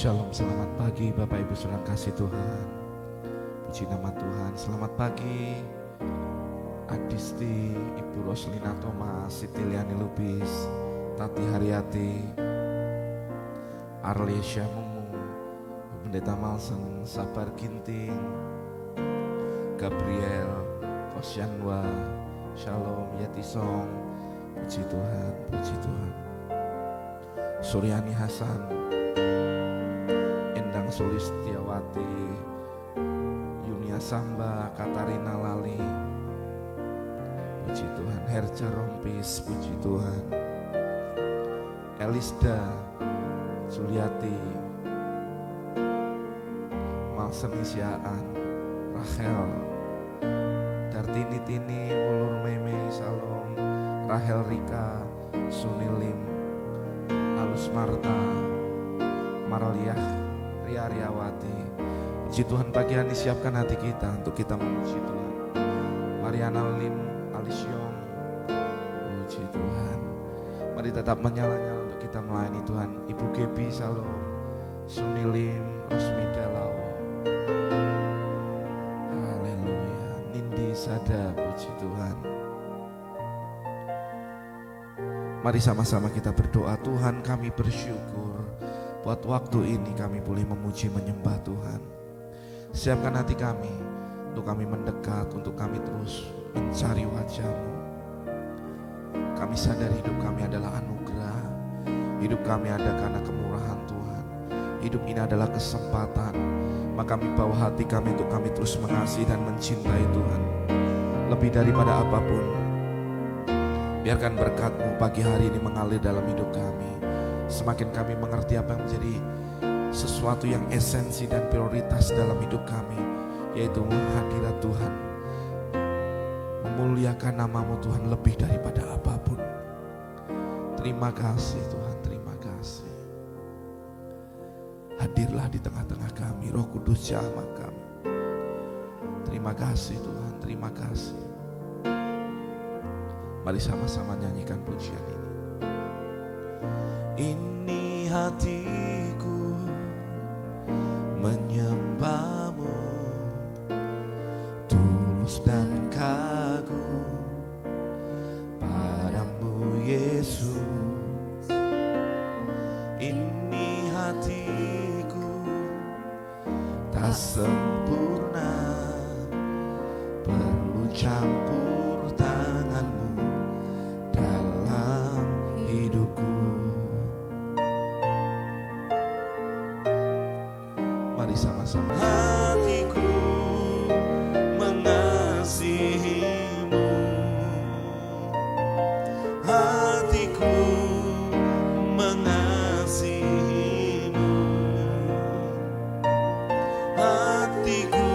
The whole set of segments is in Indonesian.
Shalom, selamat pagi Bapak Ibu Saudara kasih Tuhan. Puji nama Tuhan. Selamat pagi Adisti, Ibu Roslina Thomas, Siti Liani Lubis, Tati Haryati, Arlesia Mumu, Pendeta Malsen, Sabar Ginting, Gabriel, Kosyanwa, Shalom, Yati Song. Puji Tuhan, puji Tuhan. Suryani Hasan, Endang Sulistiawati, Yunia Samba, Katarina Lali. Puji Tuhan. Herja Rompis, puji Tuhan. Elisda, Juliati, Malsen Isyaan, Rachel, Dartini Tini, Wulur Meme, Salom, Rahel Rika, Sunilim, Alus Marta, Maraliah, Ria Riawati. Puji Tuhan, pagi hari siapkan hati kita untuk kita memuji Tuhan. Mariana Lim, Alisyong, puji Tuhan. Mari tetap menyala-nyala untuk kita melayani Tuhan. Ibu Gebi, Salom, Sunilim, Rosmida Lau, haleluya. Nindi Sada, puji Tuhan. Mari sama-sama kita berdoa. Tuhan, kami bersyukur buat waktu ini kami boleh memuji menyembah Tuhan. Siapkan hati kami untuk kami mendekat, untuk kami terus mencari wajah-Mu. Kami sadar hidup kami adalah anugerah. Hidup kami ada karena kemurahan Tuhan. Hidup ini adalah kesempatan. Maka kami bawa hati kami untuk kami terus mengasihi dan mencintai Tuhan. Lebih daripada apapun, biarkan berkat-Mu pagi hari ini mengalir dalam hidup kami. Semakin kami mengerti apa yang menjadi sesuatu yang esensi dan prioritas dalam hidup kami, yaitu hadirat Tuhan, memuliakan nama-Mu Tuhan lebih daripada apapun. Terima kasih Tuhan, terima kasih. Hadirlah di tengah-tengah kami, Roh Kudus jamah kami. Terima kasih Tuhan, terima kasih. Mari sama-sama nyanyikan pujian ini. Ini hatiku menyembah-Mu, tulus dan kagum padamu Yesus. Ini hatiku tak sempurna, perlu campur tangan-Mu dalam hidupku. Mari sama-sama. Hatiku mengasihi-Mu, hatiku mengasihi-Mu, hatiku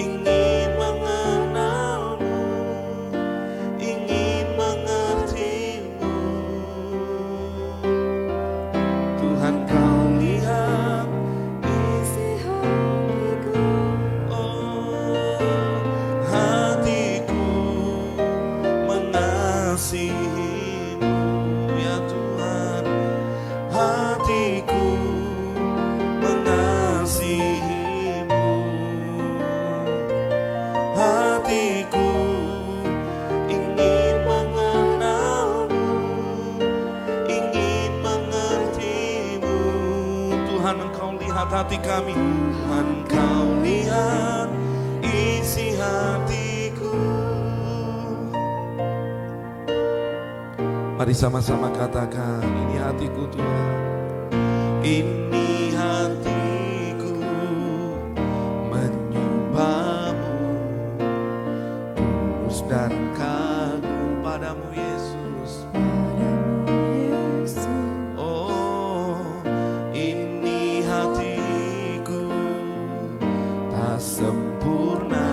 ingin mengenal-Mu, ingin mengerti-Mu. Tuhan, Kau lihat isi hatiku, oh, hatiku mengasihi-Mu, ya Tuhan. Hatiku mengasihi-Mu, hatiku ingin mengenal-Mu, ingin mengerti-Mu. Tuhan, Engkau lihat hati kami. Tuhan, Kau lihat isi hatiku. Mari sama-sama katakan, ini hatiku Tuhan. Ini hatiku menyembah-Mu, tulus dan kagum padamu Yesus. Oh, ini hatiku tak sempurna,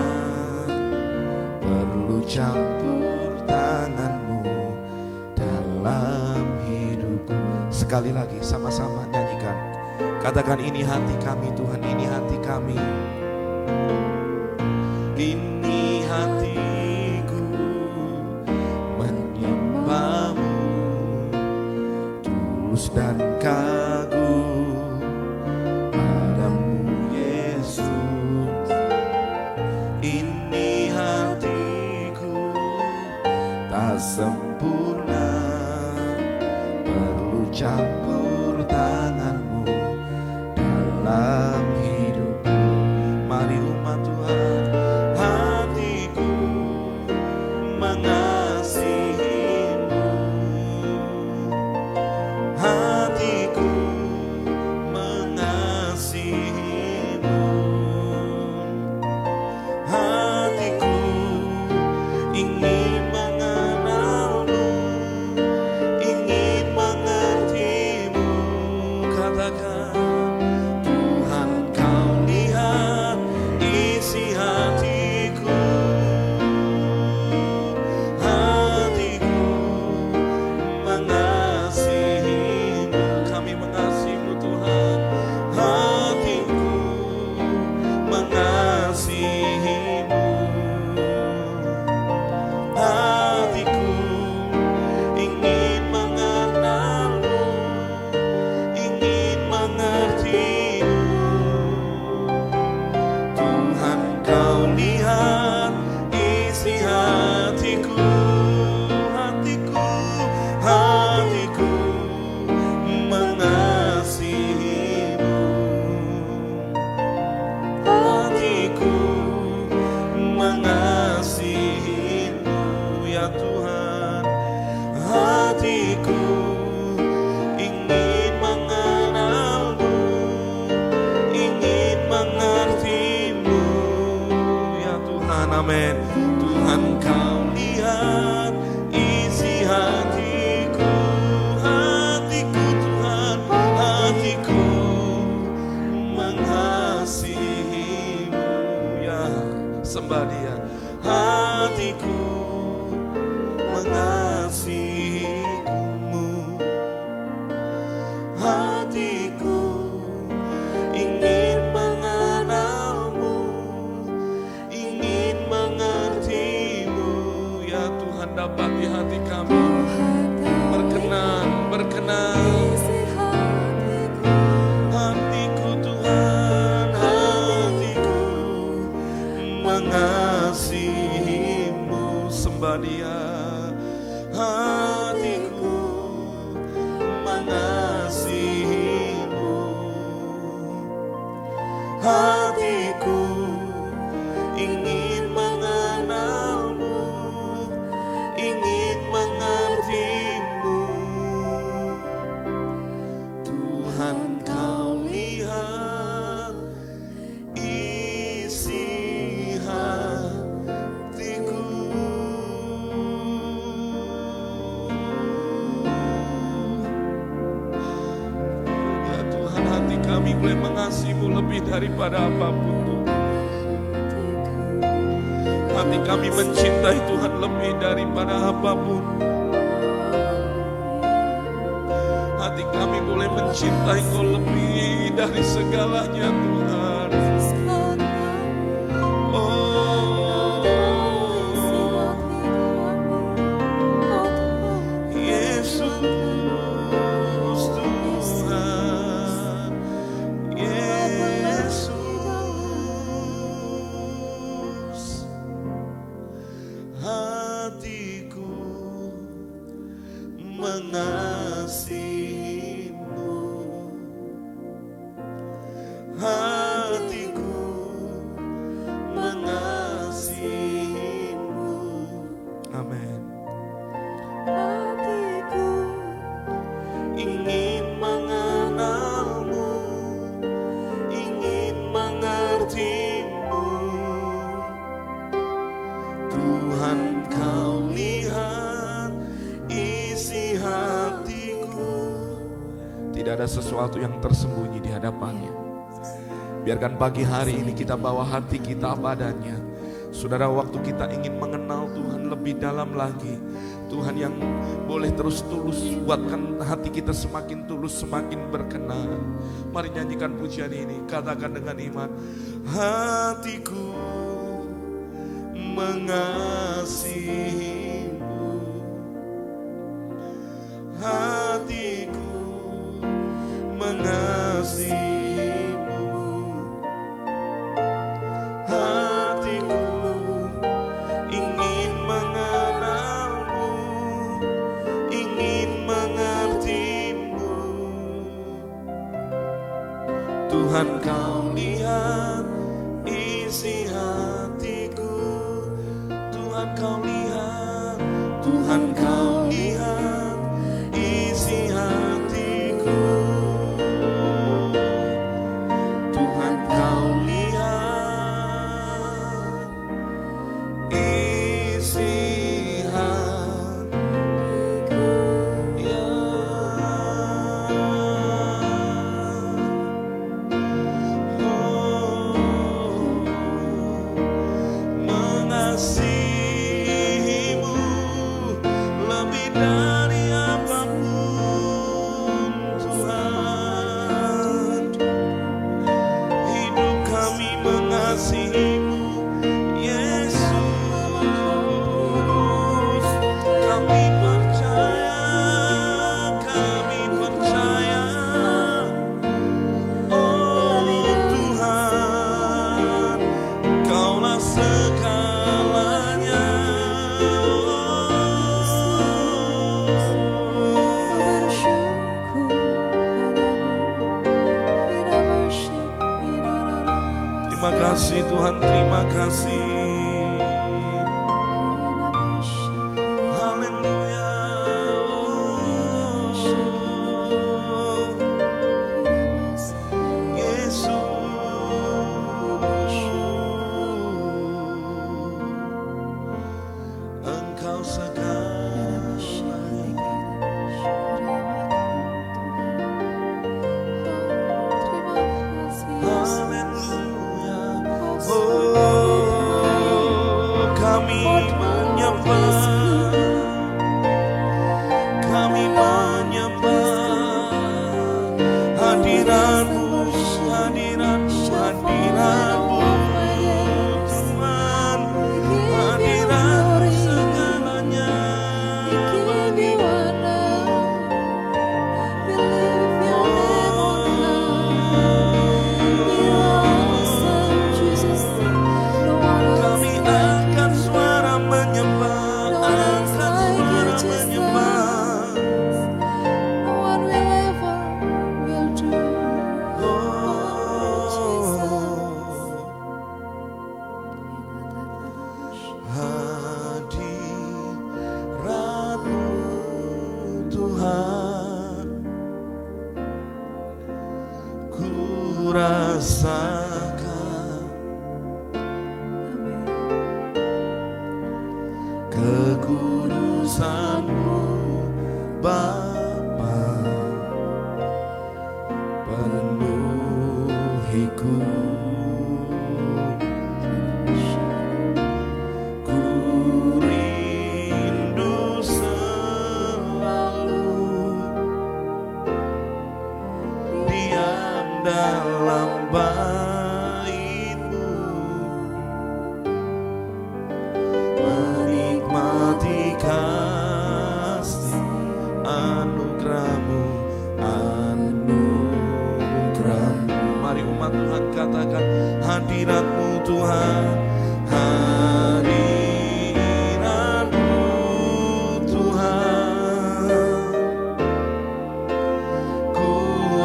perlu campur tangan-Mu dalam hidupku. Sekali lagi sama-sama nyanyikan. Katakan, ini hati kami Tuhan, ini hati kami. Ini hatiku menyembah-Mu, tulus dan kagum sempurna, perlu campur tanganmu dalam hidupku. Mari umat Tuhan, hatiku mengasihimu, hatiku mengasihimu, hatiku ingin mengenalmu, ingin mengertimu. Katakan, Tuhan, kau lihat isi hatiku, hatiku mengasihimu. Kami mengasihimu Tuhan, hatiku mengasihimu, hatiku ingin mengenalmu, ingin mengertimu. Tuhan, kau lihat isi hatiku, hatiku, hatiku mengasihimu, hatiku mengasihimu. Ya Tuhan, hatiku ingin mengenalmu, ingin mengertimu. Ya Tuhan, amin. Tuhan, kau lihat isi hatiku, hatiku Tuhan, hatiku mengasihimu. Ya, sembah Dia, hatiku mengasihimu, hatiku ingin mengenalmu, ingin mengertimu. Ya Tuhan, dapati hati kami berkenan, berkenan. Hatiku Tuhan, hatiku mengasihimu. Sembah Dia, hatiku mengasihimu, hatiku ingin mengenalmu, ingin mengertimu. Tuhan, kau lihat isi hatiku. Ya Tuhan, hati kami boleh mengasihimu lebih daripada apapun Tuhan. Hati kami mencintai Tuhan lebih daripada apapun. Hati kami boleh mencintai Kau lebih dari segalanya Tuhan. Oh, Yesus Tuhan, Yesus, hatiku mengasihimu, hatiku mengasihimu. Amin. Hatiku ingin mengenalmu, ingin mengertimu. Tuhan, kau lihat isi hatiku. Tidak ada sesuatu yang tersembunyi di hadapannya. Biarkan pagi hari ini kita bawa hati kita apa adanya. Saudara, waktu kita ingin mengenal Tuhan lebih dalam lagi, Tuhan yang boleh terus tulus buatkan hati kita semakin tulus, semakin berkenan. Mari nyanyikan pujian ini, katakan dengan iman, hatiku mengasihimu, hatiku mengasihimu, hatiku ingin mengenalmu, Tuhan kau lihat isi hatiku, Tuhan kau lihat, Tuhan kau lihat isi hatiku, Tuhan kau lihat isi hatiku, ya mengasihimu lebih dari apapun Tuhan. Hidup kami mengasihimu Yesus. Kami percaya oh Tuhan, Kaulah segalanya. Terima kasih Tuhan, terima kasih. Haleluya. Yesus, Engkau segalanya. Haleluya. Oh, kami menyembah, kami menyembah hadirat-Mu, hadirat-Mu, hadirat-Mu Tuhan, hadirat-Mu segalanya. Kami angkat suara menyembah, angkat suara menyembah. Hadirat-Mu Tuhan, ku rasakan kekudusan-Mu Bapa, penuhiku. Ku rindu selalu diam dalam bait-Mu, menikmati kasih anugerah-Mu, anugerah-Mu. Mari umat Tuhan katakan hadirat-Mu Tuhan, hadirat-Mu Tuhan, ku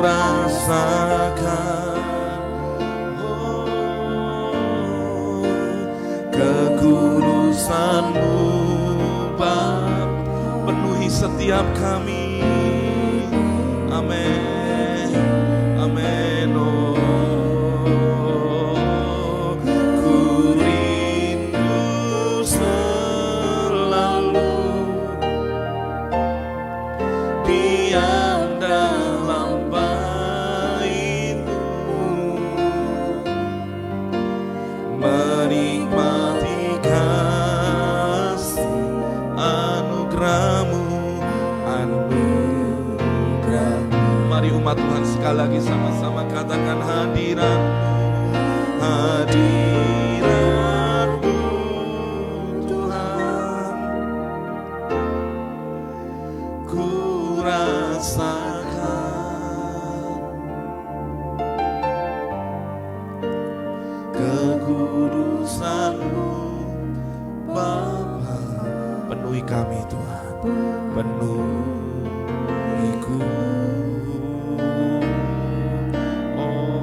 rasakan oh, kekudusan-Mu Bapa, penuhi setiap kami. Amin, amin. Oh, ku rindu selalu diam dalam bait-Mu, menikmati kasih anugerah-Mu, anugerah-Mu. Mari umat Tuhan sekali lagi sama-sama katakan hadirat-Mu, hadirat-Mu Tuhan, ku rasakan kekudusan-Mu Bapa, penuhi kami Tuhan, penuhiku. Oh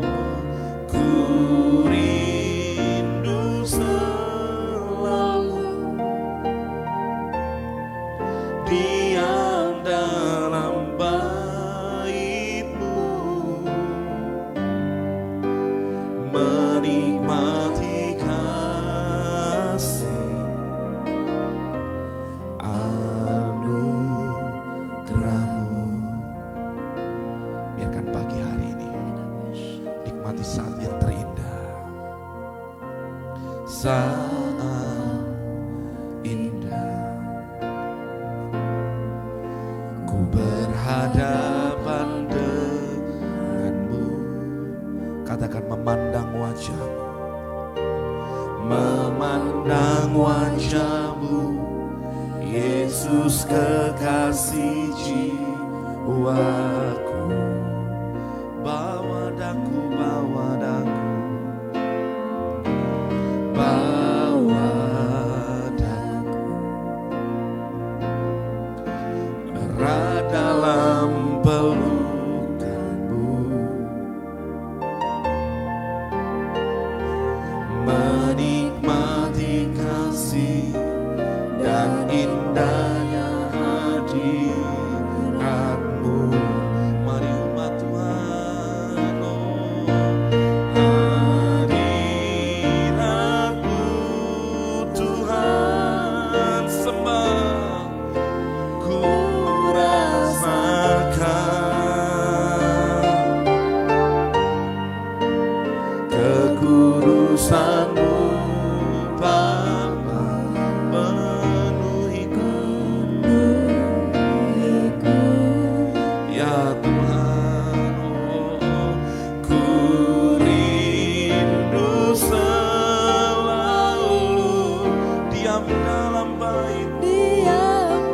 berhadapan denganmu. Katakan memandang wajahmu, memandang wajahmu, Yesus kekasih jiwaku. Bawa daku, bawa daku, bawa daku, erat dalam pelukanmu, menikmati kasih dan indahnya hadiratmu. Mari umat Tuhan, oh hadiratmu Tuhan sembah, ku rasakan kekudusanmu Bapa, penuhiku ya Tuhan. Oh, ku rindu selalu diam dalam bait-Mu,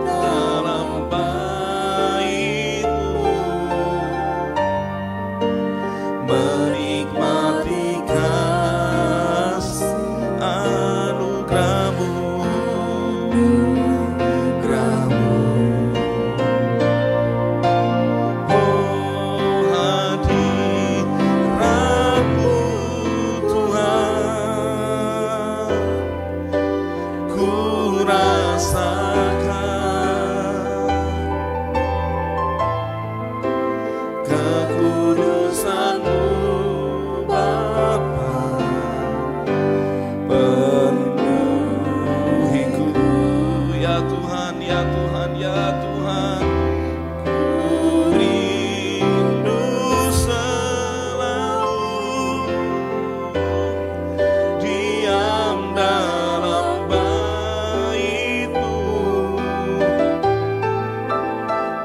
dalam bait-Mu, menikmati kasih anugerah-Mu, anugerah-Mu. Oh hadirat-Mu Tuhan, ku rasakan kekudusan-Mu Bapa, penuhiku ya Tuhan, ya Tuhan, ya Tuhan. Ku rindu selalu diam dalam bait-Mu,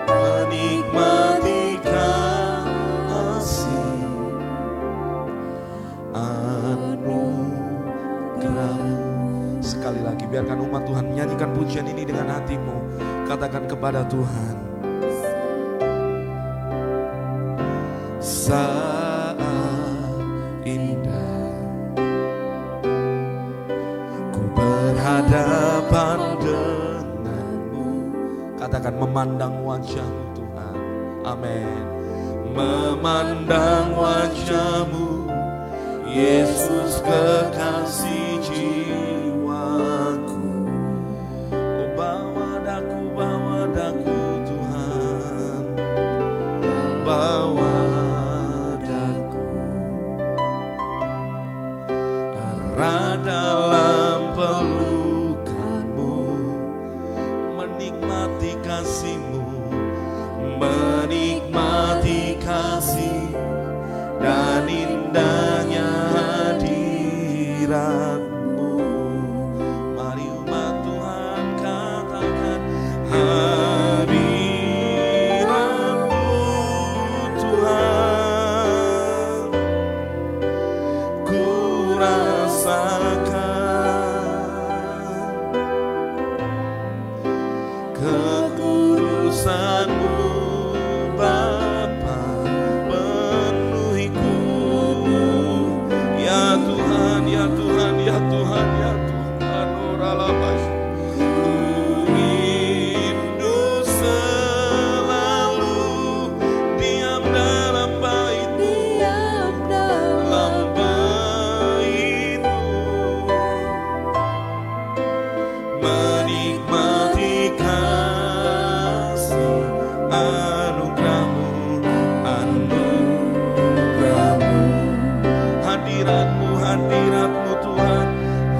menikmati kasih anugerah-Mu. Sekali lagi biarkan umat Tuhan menyanyikan pujian ini dengan hatimu. Katakan kepada Tuhan, saat indah ku berhadapan denganmu. Katakan memandang wajah-Mu Tuhan. Amin. Memandang wajah-Mu, Yesus kekasih jiwaku. Oh bawa daku Tuhan, bawa daku, erat dalam pelukan-Mu, menikmati kasih-Mu, menikmati kasih dan indahnya hadirat-Mu. Mari umat Tuhan katakan, hadirat-Mu Tuhan, ku rasakan kekudusan-Mu Bapa, penuhiku ya Tuhan, ya Tuhan, ya Tuhan, ya Tuhan. Oralabas, ku rindu selalu diam dalam bait-Mu, dalam bait-Mu, menikmati kasih anugerah-Mu, anugerah-Mu. Hadirat-Mu, hadirat-Mu Tuhan,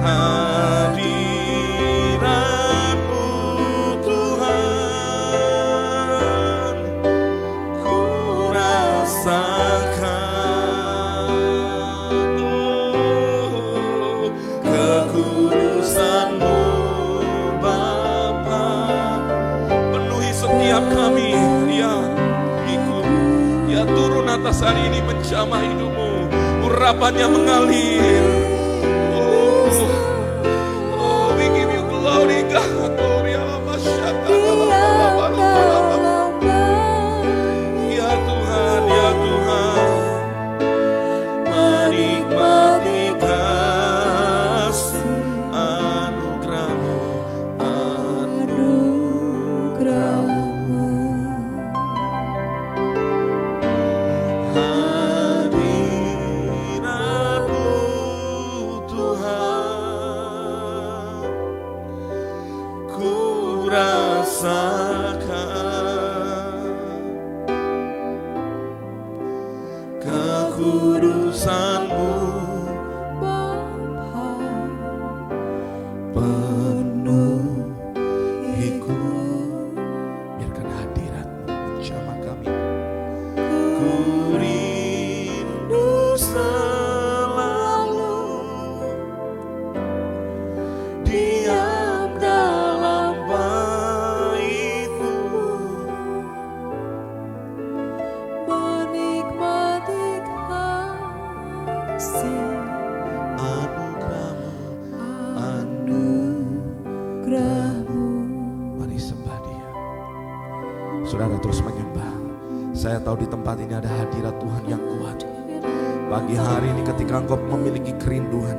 hadirat-Mu Tuhan, ku rasakan kekudusan-Mu Bapa, penuhi setiap kami turun atas hari ini menjamah hidupmu. Urapannya mengalir. Oh, we give you glory God. Ya Tuhan, ya Tuhan, menikmati kasih anugerah-Mu, anugerah-Mu. Hadirat-Mu Tuhan, ku rasakan kekudusan-Mu Bapa, penuhiku. Biarkan hadirat-Mu menjamah kami. Ku rindu selalu diam dalam bait-Mu, menikmati kasih anugerah-Mu, anugerah-Mu. Mari sembah Dia. Saudara terus menyembah. Saya tahu di tempat ini ada hadirat Tuhan yang kuat. Pagi hari ini ketika engkau memiliki kerinduan,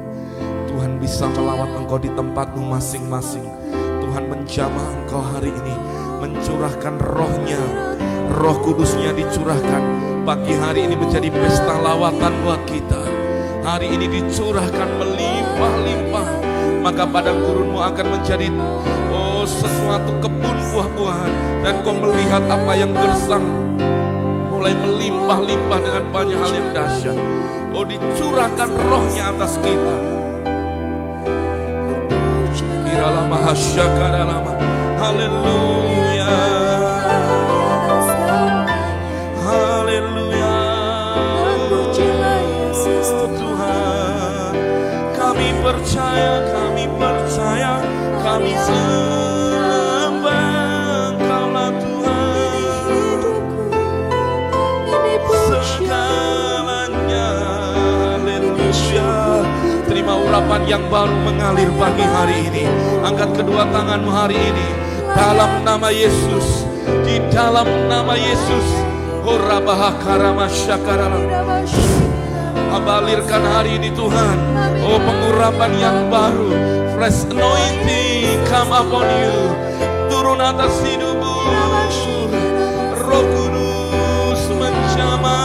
Tuhan bisa melawat engkau di tempatmu masing-masing. Tuhan menjamah engkau hari ini, mencurahkan rohnya, roh kudusnya dicurahkan. Pagi hari ini menjadi pesta lawatan buat kita. Hari ini dicurahkan melimpah-limpah. Maka padang gurunmu akan menjadi sesuatu kebun buah-buahan. Dan kau melihat apa yang gersang mulai melimpah-limpah dengan banyak hal yang dahsyat. Oh, dicurahkan rohnya atas kita. Kiralah mahasyakaralama. Haleluya. Haleluya. Oh Tuhan, kami percaya, kami percaya, kami sembah Engkau-lah Tuhan. Segalanya, haleluya. Terima urapan yang baru mengalir pagi hari ini. Angkat kedua tanganmu hari ini. Dalam nama Yesus, di dalam nama Yesus. Alirkan hari ini Tuhan. Oh, pengurapan yang baru. Fresh anointing come upon you. Turun atas hidupmu. Roh Kudus menjamah.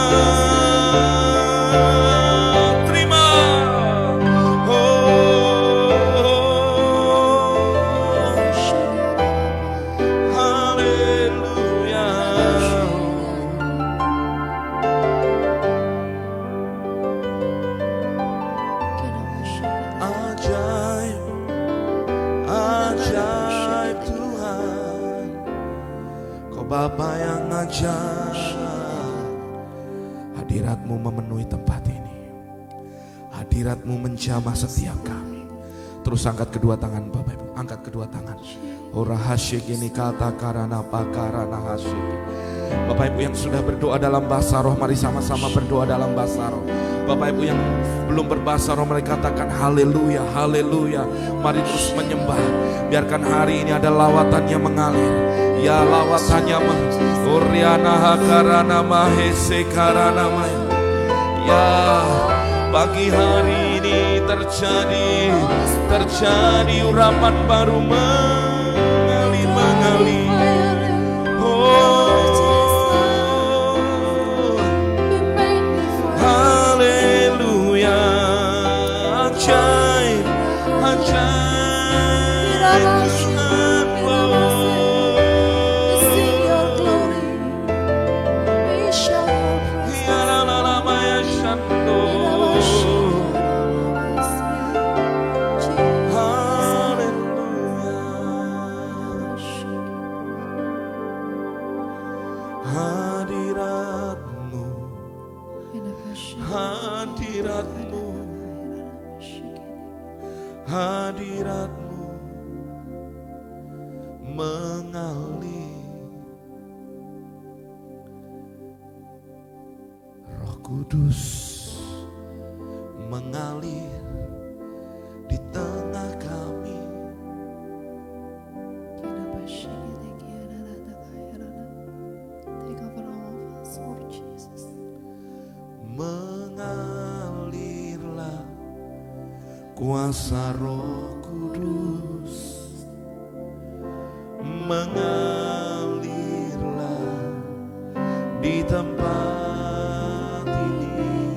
Bapa yang ajaib, hadirat-Mu memenuhi tempat ini. Hadirat-Mu menjamah setiap kami. Terus angkat kedua tangan Bapak Ibu, angkat kedua tangan. Ora hasyik ini kata karana pakarana hasyik. Bapak Ibu yang sudah berdoa dalam bahasa roh, mari sama-sama berdoa dalam bahasa roh. Bapak Ibu yang belum berbahasa roh, mari katakan haleluya, haleluya. Mari terus menyembah. Biarkan hari ini ada lawatan yang mengalir. Ya lawatannya Oriana Hakarana Mahese Karana Maya. Ya pagi hari ini terjadi urapan baru mengalir. Oh, haleluya. Ajaib, ajaib. Hadirat-Mu mengalir. Kudus mengalir di tengah kami. Take over all of us, Lord Jesus. Mengalirlah kuasa Roh Kudus, mengalirlah di tempat ini,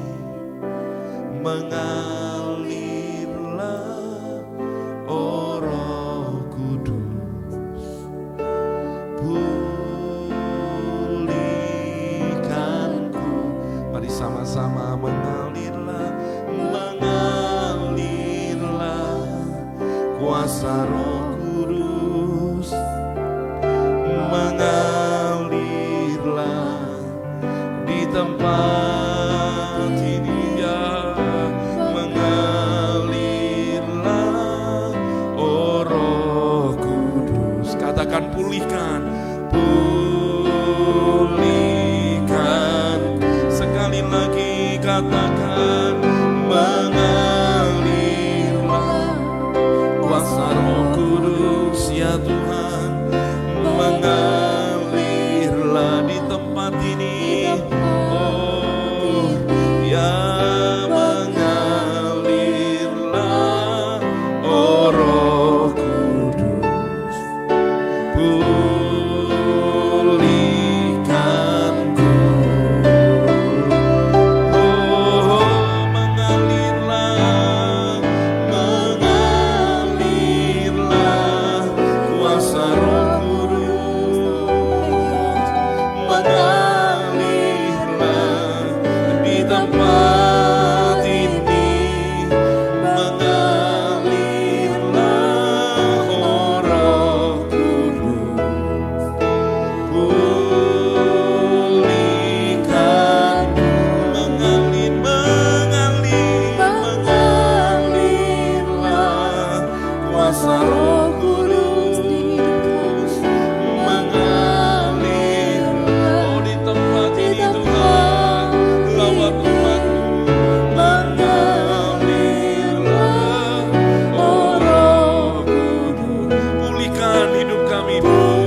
mengalirlah oh Roh Kudus, pulihkanku. Mari sama-sama mengalirlah, mengalirlah kuasa Roh Kudus, mengalirlah di tempat ini, ya, mengalirlah oh Roh Kudus. Katakan pulihkan, pulihkan. Sekali lagi katakan mengalirlah kuasa Roh Kudus, ya Tuhan, mengalirlah di tempat ini. Oh ya, mengalirlah oh Roh Kudus, pulihkanku. Oh mengalirlah, mengalirlah kuasa Roh Kudus, mengalirlah di tempat ini, mengalirlah oh Roh Kudus, pulihkan, mengalirlah kuasa Roh Kudus, mengalirlah oh di tempat ini Tuhan, lawat umat-Mu, mengalirlah oh Roh Kudus, pulihkan hidup kami, pulihkan,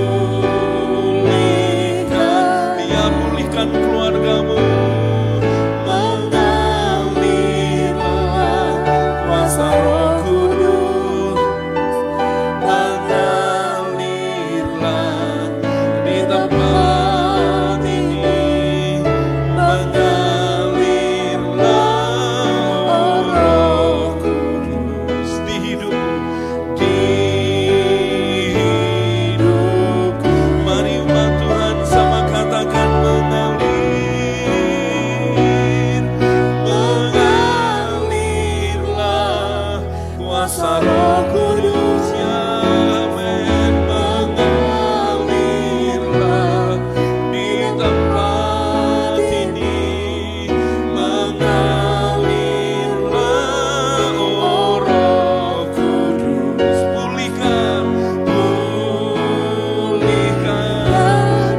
ya pulihkan keluarga-Mu, mengalirlah kuasa Roh Kudus, mengalirlah di tempat ini, mengalirlah oh Roh Kudus di hidupku, mari umat Tuhan sama katakan mengalirlah kuasa Roh Kudus, ya amin, mengalirlah di tempat ini, mengalirlah oh Roh Kudus, pulihkan, pulihkan,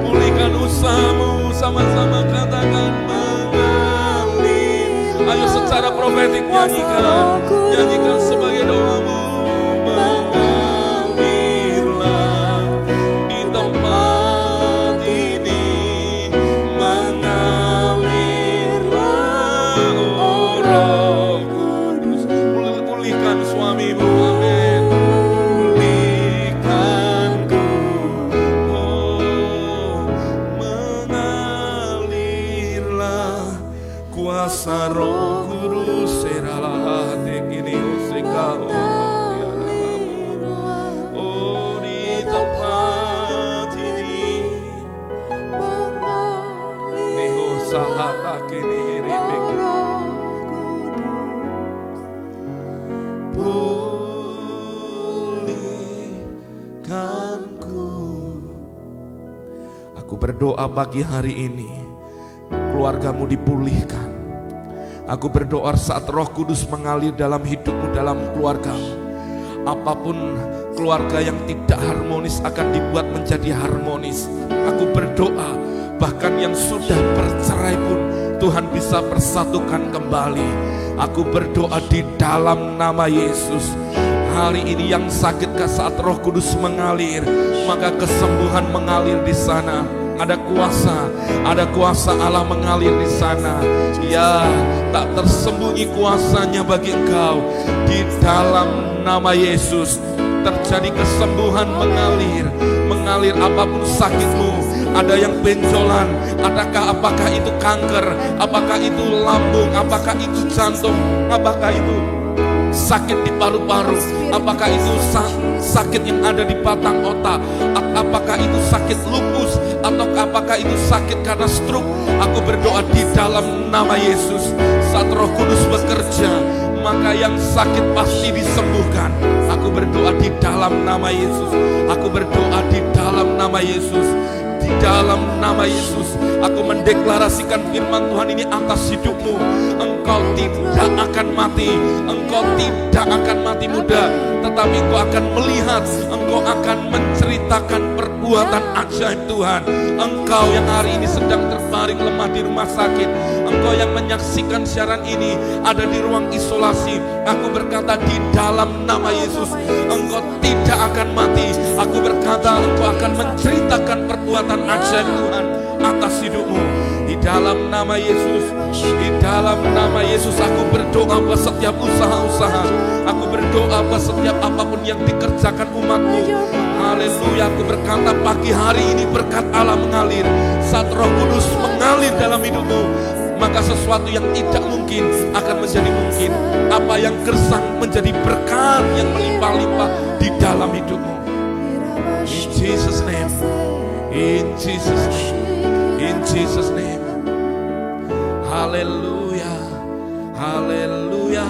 pulihkan usaha-Mu, sama-sama katakan mengalir. Ayo secara profetik nyanyikan, nyanyikan sebagai doa-Mu, mengalirlah di tempat ini, mengalirlah oh Roh Kudus, pulihkan suami-Mu, amin, pulihkanku, oh mengalirlah kuasa Roh Kudus, seralah tekini usekao, oh di tempat ini, neho salah kini ribik, pulihkanku. Aku berdoa pagi hari ini keluarga-Mu dipulihkan. Aku berdoa saat Roh Kudus mengalir dalam hidupmu, dalam keluarga-mu. Apapun keluarga yang tidak harmonis akan dibuat menjadi harmonis. Aku berdoa bahkan yang sudah bercerai pun Tuhan bisa persatukan kembali. Aku berdoa di dalam nama Yesus. Hari ini yang sakitkah saat Roh Kudus mengalir, maka kesembuhan mengalir di sana. Ada kuasa Allah mengalir di sana. Ya, tak tersembunyi kuasanya bagi engkau. Di dalam nama Yesus terjadi kesembuhan mengalir apapun sakitmu. Ada yang benjolan, apakah itu kanker, apakah itu lambung, apakah itu jantung, apakah itu sakit di paru-paru, apakah itu sakit yang ada di batang otak, apakah itu sakit lupus, atau apakah itu sakit karena stroke. Aku berdoa di dalam nama Yesus, saat Roh Kudus bekerja, maka yang sakit pasti disembuhkan. Aku berdoa di dalam nama Yesus. Aku berdoa di dalam nama Yesus. Di dalam nama Yesus, aku mendeklarasikan firman Tuhan ini atas hidupmu. Engkau tidak akan mati. Engkau tidak akan mati muda, tetapi engkau akan melihat, engkau akan menceritakan perbuatan ajaib Tuhan. Engkau yang hari ini sedang terbaring lemah di rumah sakit, engkau yang menyaksikan siaran ini ada di ruang isolasi, aku berkata di dalam nama Yesus, engkau tidak akan mati. Aku berkata engkau akan menceritakan perbuatan ajaib Tuhan atas hidupmu. Di dalam nama Yesus, di dalam nama Yesus, aku berdoa buat setiap usaha-usaha. Aku berdoa buat setiap apapun yang dikerjakan umatmu. Haleluya, aku berkata pagi hari ini berkat Allah mengalir. Saat Roh Kudus mengalir dalam hidupmu, maka sesuatu yang tidak mungkin akan menjadi mungkin. Apa yang gersang menjadi berkat yang melimpah-limpah di dalam hidupmu. In Jesus' name, in Jesus' name, in Jesus' name. Haleluya, haleluya.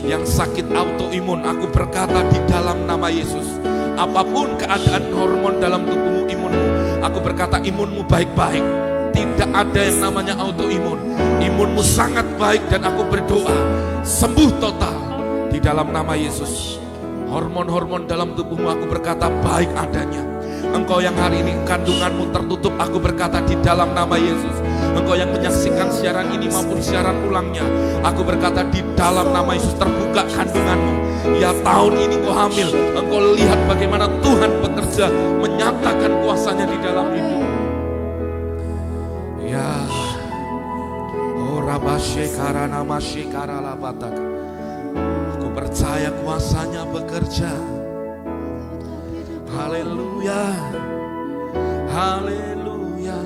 Yang sakit autoimun, aku berkata di dalam nama Yesus, apapun keadaan hormon dalam tubuhmu, imunmu, aku berkata imunmu baik-baik. Tidak ada yang namanya autoimun. Imunmu sangat baik dan aku berdoa sembuh total di dalam nama Yesus. Hormon-hormon dalam tubuhmu, aku berkata baik adanya. Engkau yang hari ini kandunganmu tertutup, aku berkata di dalam nama Yesus. Engkau yang menyaksikan siaran ini maupun siaran ulangnya, aku berkata di dalam nama Yesus terbuka kandunganmu. Ya, tahun ini engkau hamil, engkau lihat bagaimana Tuhan bekerja menyatakan kuasanya di dalam hidup. Ya, oh rabasyekarana masyekaralabatak. Aku percaya kuasanya bekerja. Haleluya, haleluya,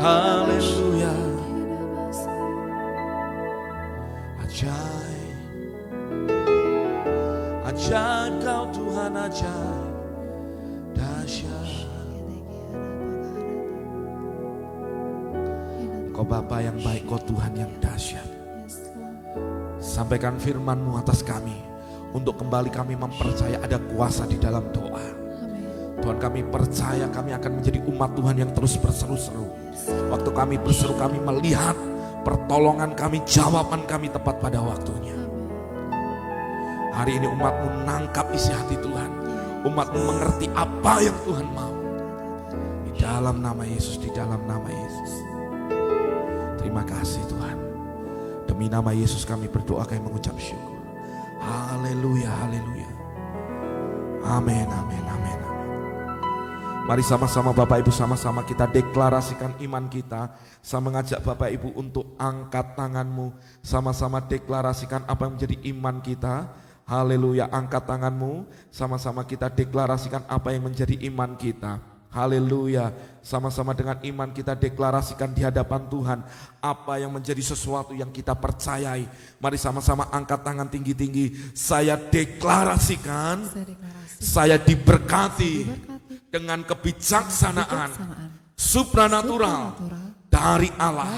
haleluya. Ajaib, ajaib kau Tuhan, ajaib, dahsyat. Kau Bapa yang baik, kau Tuhan yang dahsyat. Sampaikan firman-Mu atas kami, untuk kembali kami mempercaya ada kuasa di dalam doa. Tuhan, kami percaya kami akan menjadi umat Tuhan yang terus berseru-seru. Waktu kami berseru, kami melihat pertolongan kami, jawaban kami tepat pada waktunya. Hari ini umat-Mu nangkap isi hati Tuhan. Umat-Mu mengerti apa yang Tuhan mau. Di dalam nama Yesus, di dalam nama Yesus. Terima kasih Tuhan. Demi nama Yesus kami berdoa, kami mengucap syukur. Haleluya, haleluya. Amin, amin, amin. Mari sama-sama Bapak Ibu, sama-sama kita deklarasikan iman kita. Saya mengajak Bapak Ibu untuk angkat tanganmu. Sama-sama deklarasikan apa yang menjadi iman kita. Haleluya, angkat tanganmu. Sama-sama kita deklarasikan apa yang menjadi iman kita. Haleluya, sama-sama dengan iman kita deklarasikan di hadapan Tuhan apa yang menjadi sesuatu yang kita percayai. Mari sama-sama angkat tangan tinggi-tinggi. Saya deklarasikan, saya diberkati dengan kebijaksanaan supranatural dari Allah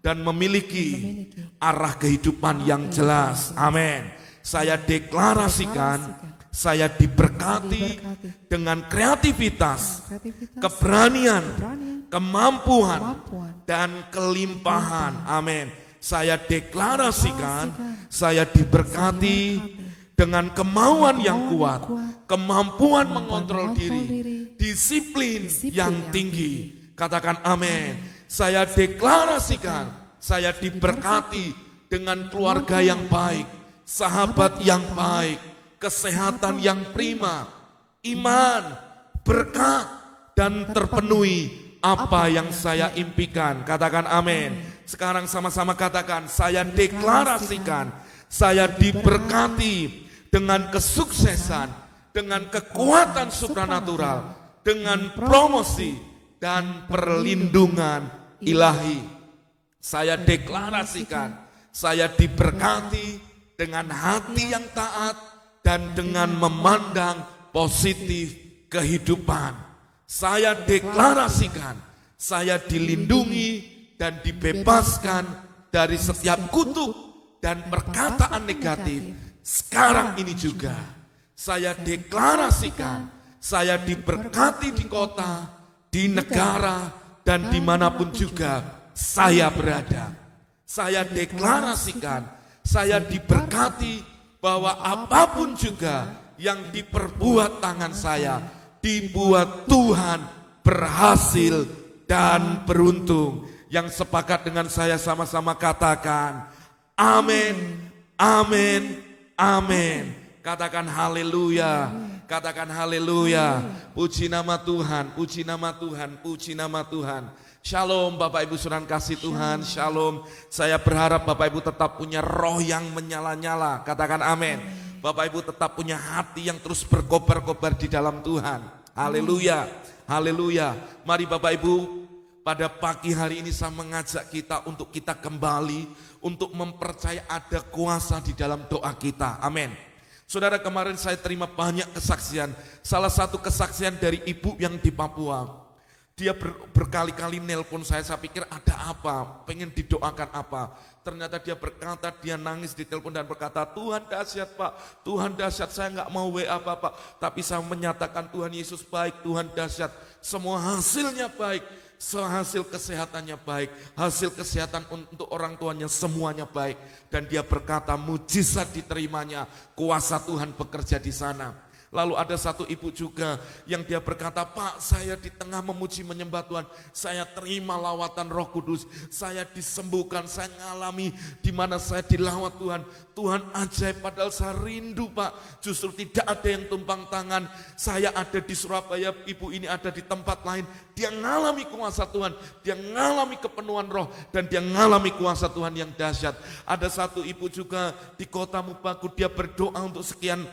dan memiliki arah kehidupan yang jelas. Amin. Saya deklarasikan saya diberkati dengan kreativitas, keberanian, kemampuan, dan kelimpahan. Amin. Saya deklarasikan saya diberkati dengan kemauan yang kuat, kemampuan mengontrol diri, disiplin yang tinggi. Katakan amin. Saya deklarasikan Saya diberkati dengan keluarga yang baik, sahabat yang baik, kesehatan yang prima, iman, berkat, dan terpenuhi apa yang saya impikan. Katakan amin. Sekarang sama-sama katakan, saya deklarasikan, saya diberkati dengan kesuksesan, dengan kekuatan supranatural, dengan promosi dan perlindungan ilahi. Saya deklarasikan, saya diberkati dengan hati yang taat dan dengan memandang positif kehidupan. Saya deklarasikan, saya dilindungi dan dibebaskan dari setiap kutuk dan perkataan negatif. Sekarang ini juga saya deklarasikan, saya diberkati di kota, di negara, dan dimanapun juga saya berada. Saya deklarasikan, saya diberkati bahwa apapun juga yang diperbuat tangan saya, dibuat Tuhan berhasil dan beruntung. Yang sepakat dengan saya sama-sama katakan, amin, amin, amin. Katakan haleluya, katakan haleluya. Puji nama Tuhan, puji nama Tuhan, puji nama Tuhan. Shalom Bapak Ibu saudara kasih Tuhan, shalom. Saya berharap Bapak Ibu tetap punya roh yang menyala-nyala, katakan amin. Bapak Ibu tetap punya hati yang terus berkobar-kobar di dalam Tuhan. Haleluya, haleluya. Mari Bapak Ibu, pada pagi hari ini saya mengajak kita untuk kita kembali, untuk mempercayai ada kuasa di dalam doa kita, amin. Saudara, kemarin saya terima banyak kesaksian. Salah satu kesaksian dari ibu yang di Papua. Dia berkali-kali nelpon saya pikir ada apa, pengen didoakan apa. Ternyata dia berkata, dia nangis di telepon dan berkata, Tuhan dahsyat Pak, Tuhan dahsyat, saya nggak mau WA Bapak. Tapi saya menyatakan Tuhan Yesus baik, Tuhan dahsyat, semua hasilnya baik. Hasil kesehatannya baik, hasil kesehatan untuk orang tuanya semuanya baik. Dan dia berkata mujizat diterimanya, kuasa Tuhan bekerja di sana. Lalu ada satu ibu juga yang dia berkata, Pak, saya di tengah memuji menyembah Tuhan, saya terima lawatan Roh Kudus, saya disembuhkan, saya ngalami di mana saya dilawat Tuhan. Tuhan ajaib, padahal saya rindu Pak, justru tidak ada yang tumpang tangan. Saya ada di Surabaya, ibu ini ada di tempat lain, dia ngalami kuasa Tuhan, dia ngalami kepenuhan roh, dan dia ngalami kuasa Tuhan yang dahsyat. Ada satu ibu juga di kota Mupaku, dia berdoa untuk sekian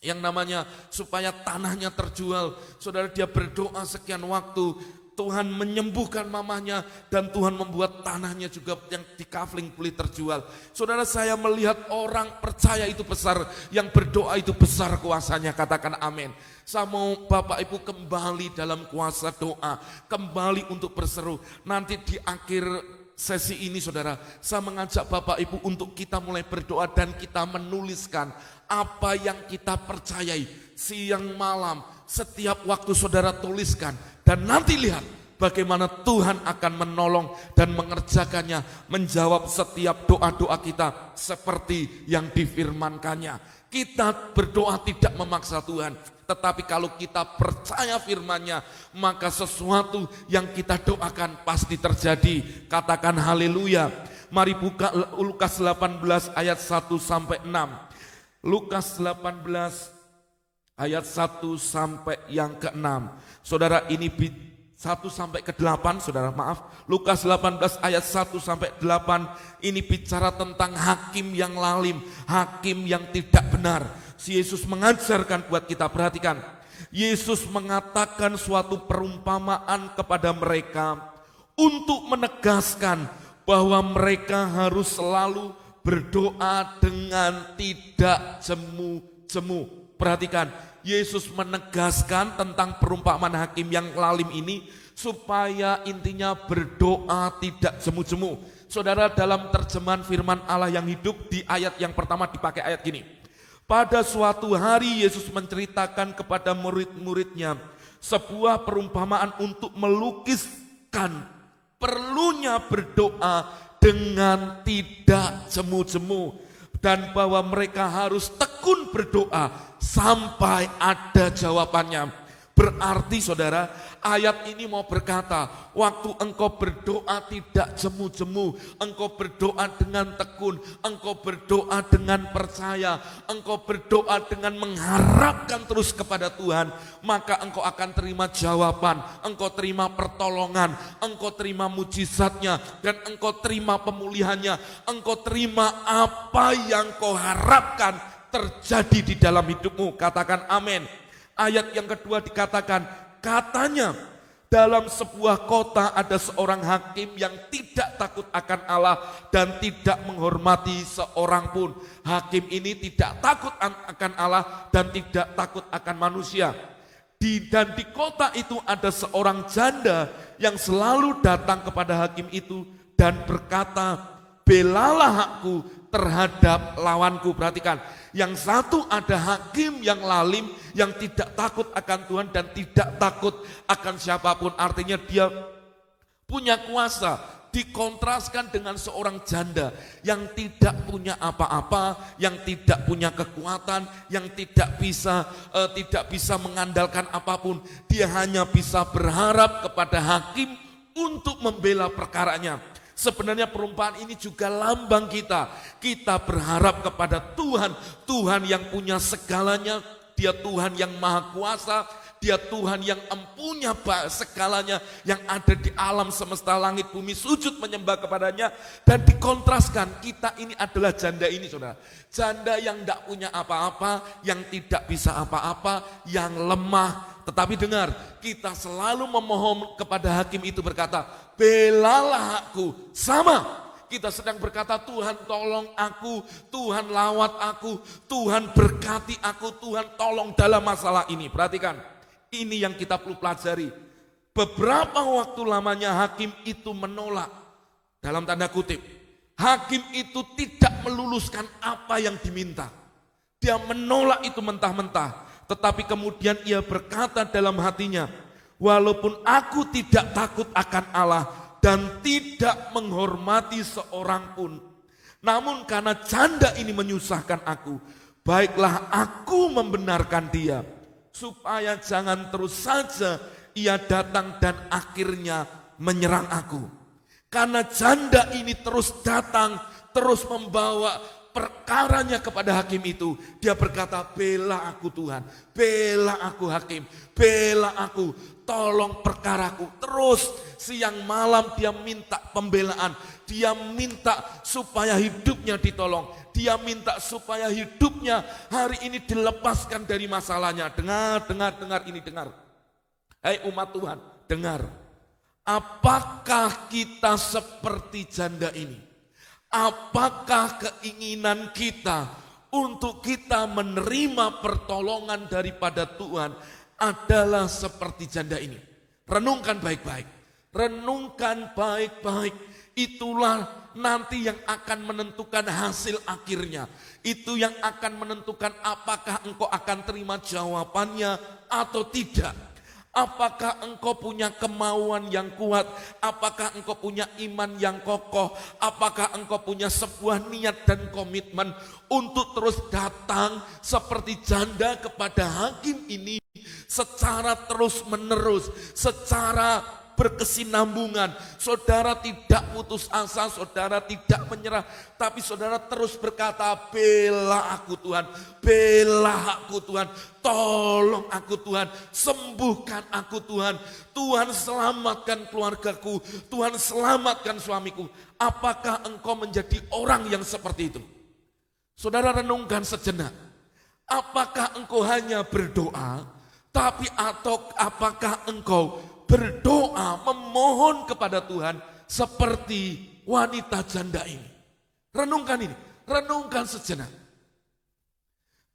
yang namanya supaya tanahnya terjual. Saudara, dia berdoa sekian waktu, Tuhan menyembuhkan mamanya dan Tuhan membuat tanahnya juga yang di kafling boleh terjual. Saudara, saya melihat orang percaya itu besar, yang berdoa itu besar kuasanya, katakan amin. Saya mau Bapak Ibu kembali dalam kuasa doa, kembali untuk berseru. Nanti di akhir sesi ini saudara, saya mengajak Bapak Ibu untuk kita mulai berdoa dan kita menuliskan apa yang kita percayai siang malam, setiap waktu saudara tuliskan. Dan nanti lihat bagaimana Tuhan akan menolong dan mengerjakannya, menjawab setiap doa-doa kita seperti yang difirmankannya. Kita berdoa tidak memaksa Tuhan, tetapi kalau kita percaya firman-Nya, maka sesuatu yang kita doakan pasti terjadi. Katakan haleluya. Mari buka Lukas 18 ayat 1 sampai 6. Lukas 18 ayat 1 sampai yang ke-6. Saudara, ini 1 sampai ke-8, saudara maaf. Lukas 18 ayat 1 sampai 8 ini bicara tentang hakim yang lalim, hakim yang tidak benar. Si Yesus mengajarkan buat kita, perhatikan. Yesus mengatakan suatu perumpamaan kepada mereka untuk menegaskan bahwa mereka harus selalu berdoa dengan tidak jemu-jemu. Perhatikan, Yesus menegaskan tentang perumpamaan hakim yang lalim ini supaya intinya berdoa tidak jemu-jemu. Saudara, dalam terjemahan firman Allah yang hidup di ayat yang pertama dipakai ayat gini. Pada suatu hari Yesus menceritakan kepada murid-muridnya sebuah perumpamaan untuk melukiskan perlunya berdoa dengan tidak jemu-jemu, dan bahwa mereka harus tekun berdoa sampai ada jawabannya. Berarti saudara, ayat ini mau berkata, waktu engkau berdoa tidak jemu-jemu, engkau berdoa dengan tekun, engkau berdoa dengan percaya, engkau berdoa dengan mengharapkan terus kepada Tuhan, maka engkau akan terima jawaban, engkau terima pertolongan, engkau terima mujizatnya, dan engkau terima pemulihannya, engkau terima apa yang kau harapkan terjadi di dalam hidupmu. Katakan amin. Ayat yang kedua dikatakan, katanya dalam sebuah kota ada seorang hakim yang tidak takut akan Allah dan tidak menghormati seorang pun. Hakim ini tidak takut akan Allah dan tidak takut akan manusia. Dan di kota itu ada seorang janda yang selalu datang kepada hakim itu dan berkata, belalah aku terhadap lawanku. Perhatikan, yang satu ada hakim yang lalim, yang tidak takut akan Tuhan dan tidak takut akan siapapun. Artinya dia punya kuasa. Dikontraskan dengan seorang janda yang tidak punya apa-apa, yang tidak punya kekuatan, yang tidak bisa mengandalkan apapun. Dia hanya bisa berharap kepada hakim untuk membela perkaranya. Sebenarnya perumpamaan ini juga lambang kita. Kita berharap kepada Tuhan, Tuhan yang punya segalanya, Dia Tuhan yang maha kuasa, Dia Tuhan yang empunya segalanya, yang ada di alam semesta langit bumi, sujud menyembah kepadanya. Dan dikontraskan, kita ini adalah janda ini saudara. Janda yang tidak punya apa-apa, yang tidak bisa apa-apa, yang lemah. Tetapi dengar, kita selalu memohon kepada hakim itu berkata, belalah aku. Sama, kita sedang berkata, Tuhan tolong aku, Tuhan lawat aku, Tuhan berkati aku, Tuhan tolong dalam masalah ini. Perhatikan, ini yang kita perlu pelajari. Beberapa waktu lamanya hakim itu menolak, dalam tanda kutip. Hakim itu tidak meluluskan apa yang diminta. Dia menolak itu mentah-mentah. Tetapi kemudian ia berkata dalam hatinya, walaupun aku tidak takut akan Allah dan tidak menghormati seorang pun, namun karena janda ini menyusahkan aku, baiklah aku membenarkan dia, supaya jangan terus saja ia datang dan akhirnya menyerang aku. Karena janda ini terus datang, terus membawa perkaranya kepada hakim itu, dia berkata, bela aku Tuhan, bela aku hakim, bela aku, tolong perkaraku. Terus siang malam dia minta pembelaan, dia minta supaya hidupnya ditolong, dia minta supaya hidupnya hari ini dilepaskan dari masalahnya. Dengar ini, dengar. Hai umat Tuhan, dengar. Apakah kita seperti janda ini? Apakah keinginan kita untuk kita menerima pertolongan daripada Tuhan adalah seperti janda ini? Renungkan baik-baik. Renungkan baik-baik. Itulah nanti yang akan menentukan hasil akhirnya. Itu yang akan menentukan apakah engkau akan terima jawabannya atau tidak. Apakah engkau punya kemauan yang kuat? Apakah engkau punya iman yang kokoh? Apakah engkau punya sebuah niat dan komitmen untuk terus datang seperti janda kepada hakim ini secara terus menerus, secara berkesinambungan. Saudara tidak putus asa, saudara tidak menyerah, tapi saudara terus berkata, bela aku Tuhan, bela aku Tuhan, tolong aku Tuhan, sembuhkan aku Tuhan, Tuhan selamatkan keluargaku, Tuhan selamatkan suamiku. Apakah engkau menjadi orang yang seperti itu? Saudara renungkan sejenak. Apakah engkau hanya berdoa, tapi atau apakah engkau berdoa memohon kepada Tuhan seperti wanita janda ini? Renungkan ini, renungkan sejenak.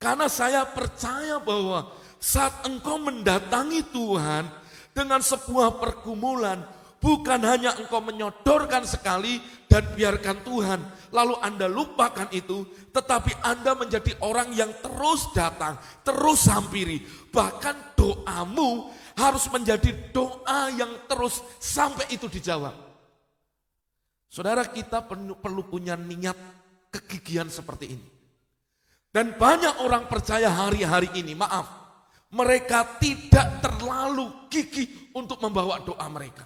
Karena saya percaya bahwa saat engkau mendatangi Tuhan dengan sebuah pergumulan, bukan hanya engkau menyodorkan sekali dan biarkan Tuhan, lalu Anda lupakan itu, tetapi Anda menjadi orang yang terus datang, terus hampiri. Bahkan doamu harus menjadi doa yang terus sampai itu dijawab. Saudara, kita perlu punya niat kegigihan seperti ini. Dan banyak orang percaya hari-hari ini, maaf, Mereka tidak terlalu gigih untuk membawa doa mereka.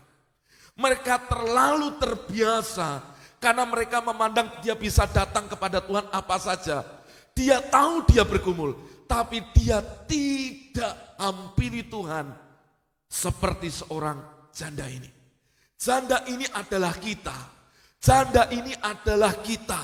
Mereka terlalu terbiasa karena mereka memandang dia bisa datang kepada Tuhan apa saja. Dia tahu dia bergumul, tapi dia tidak hampiri Tuhan seperti seorang janda ini. Janda ini adalah kita. Janda ini adalah kita.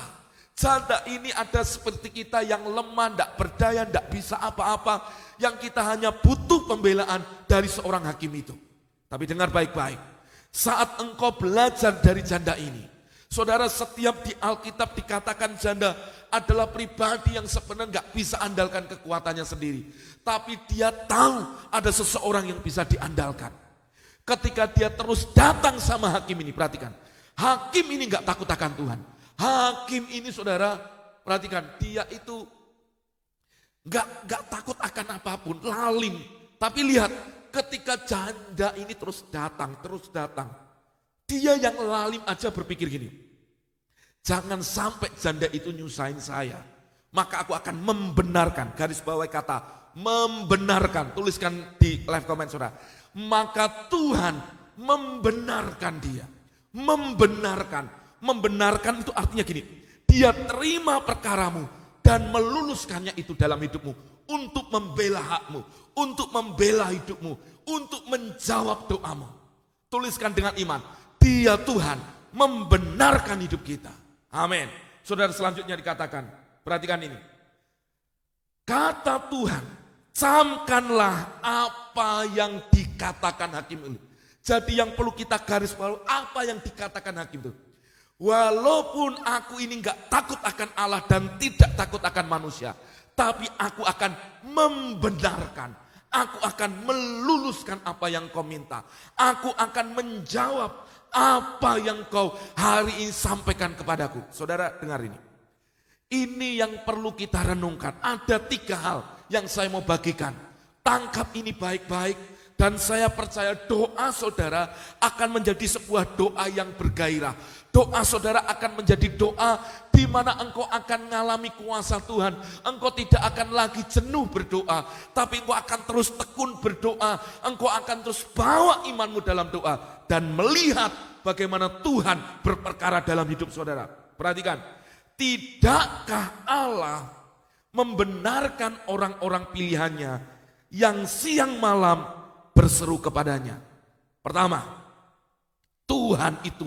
Janda ini ada seperti kita yang lemah, tidak berdaya, tidak bisa apa-apa. Yang kita hanya butuh pembelaan dari seorang hakim itu. Tapi dengar baik-baik. Saat engkau belajar dari janda ini. Saudara, setiap di Alkitab dikatakan janda adalah pribadi yang sebenarnya gak bisa andalkan kekuatannya sendiri. Tapi dia tahu ada seseorang yang bisa diandalkan. Ketika dia terus datang sama hakim ini, perhatikan. Hakim ini gak takut akan Tuhan. Hakim ini saudara, perhatikan, dia itu gak takut akan apapun, lalim. Tapi lihat, ketika janda ini terus datang. Dia yang lalim aja berpikir gini, jangan sampai janda itu nyusahin saya. Maka aku akan membenarkan, garis bawahi kata membenarkan, tuliskan di live comment saudara. Maka Tuhan membenarkan dia, Membenarkan itu artinya gini, dia terima perkaramu dan meluluskannya itu dalam hidupmu untuk membela hakmu, untuk membela hidupmu, untuk menjawab doamu. Tuliskan dengan iman, dia Tuhan membenarkan hidup kita. Amin. Saudara, selanjutnya dikatakan, perhatikan ini. Kata Tuhan, camkanlah apa yang dikatakan hakim ini. Jadi yang perlu kita garis bawahi, apa yang dikatakan hakim itu. Walaupun aku ini enggak takut akan Allah dan tidak takut akan manusia, tapi aku akan membenarkan, aku akan meluluskan apa yang kau minta. Aku akan menjawab apa yang kau hari ini sampaikan kepadaku. Saudara, dengar ini. Ini yang perlu kita renungkan. Ada 3 hal yang saya mau bagikan. Tangkap ini baik-baik. Dan saya percaya doa saudara akan menjadi sebuah doa yang bergairah. Doa saudara akan menjadi doa di mana engkau akan mengalami kuasa Tuhan. Engkau tidak akan lagi jenuh berdoa, tapi engkau akan terus tekun berdoa. Engkau akan terus bawa imanmu dalam doa dan melihat bagaimana Tuhan berperkara dalam hidup saudara. Perhatikan, tidakkah Allah membenarkan orang-orang pilihannya yang siang malam berseru kepadanya? Pertama, Tuhan itu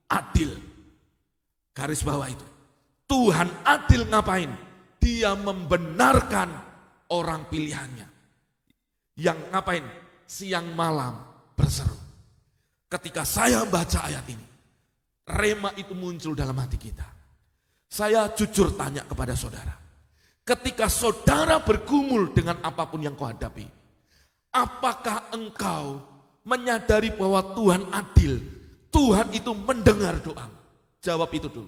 adil. Garis bawah itu. Tuhan adil ngapain? Dia membenarkan orang pilihannya. Yang ngapain? Siang malam berseru. Ketika saya baca ayat ini, rema itu muncul dalam hati kita. Saya jujur tanya kepada saudara. Ketika saudara bergumul dengan apapun yang kau hadapi, apakah engkau menyadari bahwa Tuhan adil? Tuhan itu mendengar doa. Jawab itu dulu.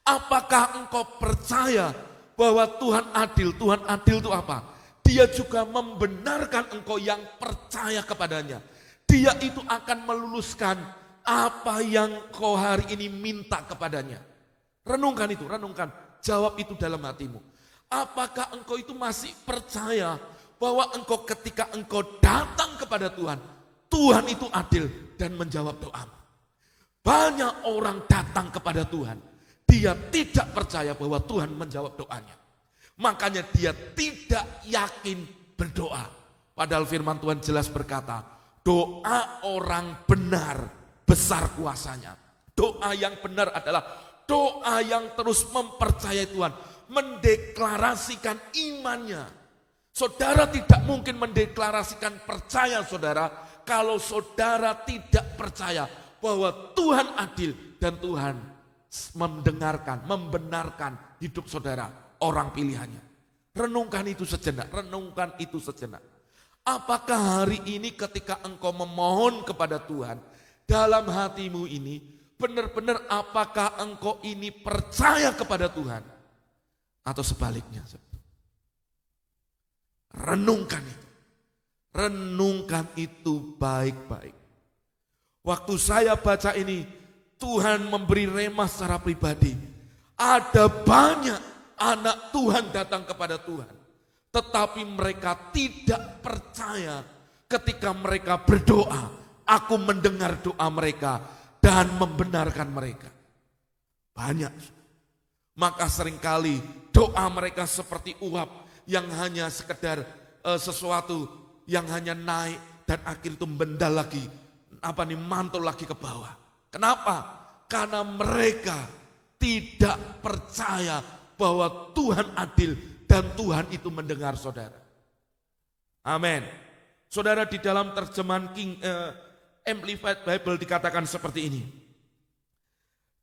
Apakah engkau percaya bahwa Tuhan adil? Tuhan adil itu apa? Dia juga membenarkan engkau yang percaya kepadanya. Dia itu akan meluluskan apa yang kau hari ini minta kepadanya. Renungkan itu, renungkan. Jawab itu dalam hatimu. Apakah engkau itu masih percaya bahwa engkau ketika engkau datang kepada Tuhan, Tuhan itu adil dan menjawab doamu. Banyak orang datang kepada Tuhan, dia tidak percaya bahwa Tuhan menjawab doanya. Makanya dia tidak yakin berdoa. Padahal firman Tuhan jelas berkata, doa orang benar besar kuasanya. Doa yang benar adalah doa yang terus mempercayai Tuhan, mendeklarasikan imannya. Saudara tidak mungkin mendeklarasikan percaya saudara kalau saudara tidak percaya bahwa Tuhan adil dan Tuhan mendengarkan, membenarkan hidup saudara, orang pilihannya. Renungkan itu sejenak, renungkan itu sejenak. Apakah hari ini ketika engkau memohon kepada Tuhan, dalam hatimu ini, benar-benar apakah engkau ini percaya kepada Tuhan? Atau sebaliknya? Renungkan itu. Renungkan itu baik-baik. Waktu saya baca ini, Tuhan memberi rema secara pribadi. Ada banyak anak Tuhan datang kepada Tuhan. Tetapi mereka tidak percaya ketika mereka berdoa. Aku mendengar doa mereka dan membenarkan mereka. Banyak. Maka seringkali doa mereka seperti uap yang hanya sekedar sesuatu yang hanya naik dan akhir itu mendal lagi, mantul lagi ke bawah. Kenapa? Karena mereka tidak percaya bahwa Tuhan adil dan Tuhan itu mendengar saudara. Amin. Saudara, di dalam terjemahan Amplified Bible dikatakan seperti ini.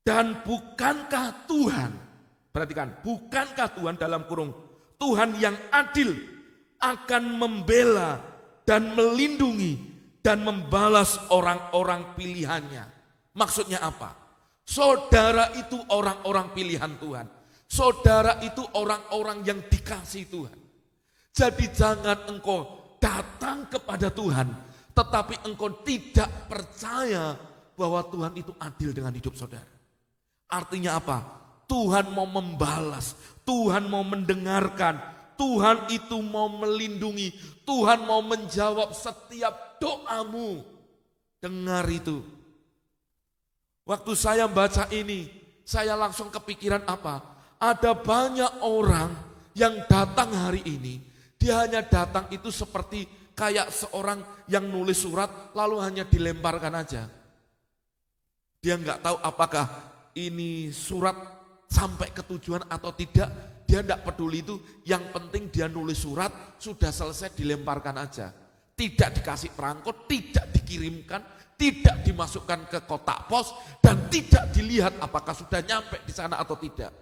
Dan bukankah Tuhan, perhatikan, bukankah Tuhan dalam kurung, Tuhan yang adil akan membela dan melindungi dan membalas orang-orang pilihannya. Maksudnya apa? Saudara itu orang-orang pilihan Tuhan. Saudara itu orang-orang yang dikasih Tuhan. Jadi jangan engkau datang kepada Tuhan, tetapi engkau tidak percaya bahwa Tuhan itu adil dengan hidup saudara. Artinya apa? Tuhan mau membalas, Tuhan mau mendengarkan, Tuhan itu mau melindungi, Tuhan mau menjawab setiap doamu. Dengar itu. Waktu saya baca ini, saya langsung kepikiran apa? Ada banyak orang yang datang hari ini, dia hanya datang itu seperti kayak seorang yang nulis surat lalu hanya dilemparkan aja. Dia nggak tahu apakah ini surat sampai ke tujuan atau tidak, dia tidak peduli itu. Yang penting dia nulis surat, sudah selesai dilemparkan aja. Tidak dikasih perangkut, tidak dikirimkan, tidak dimasukkan ke kotak pos, dan tidak dilihat apakah sudah nyampe di sana atau tidak.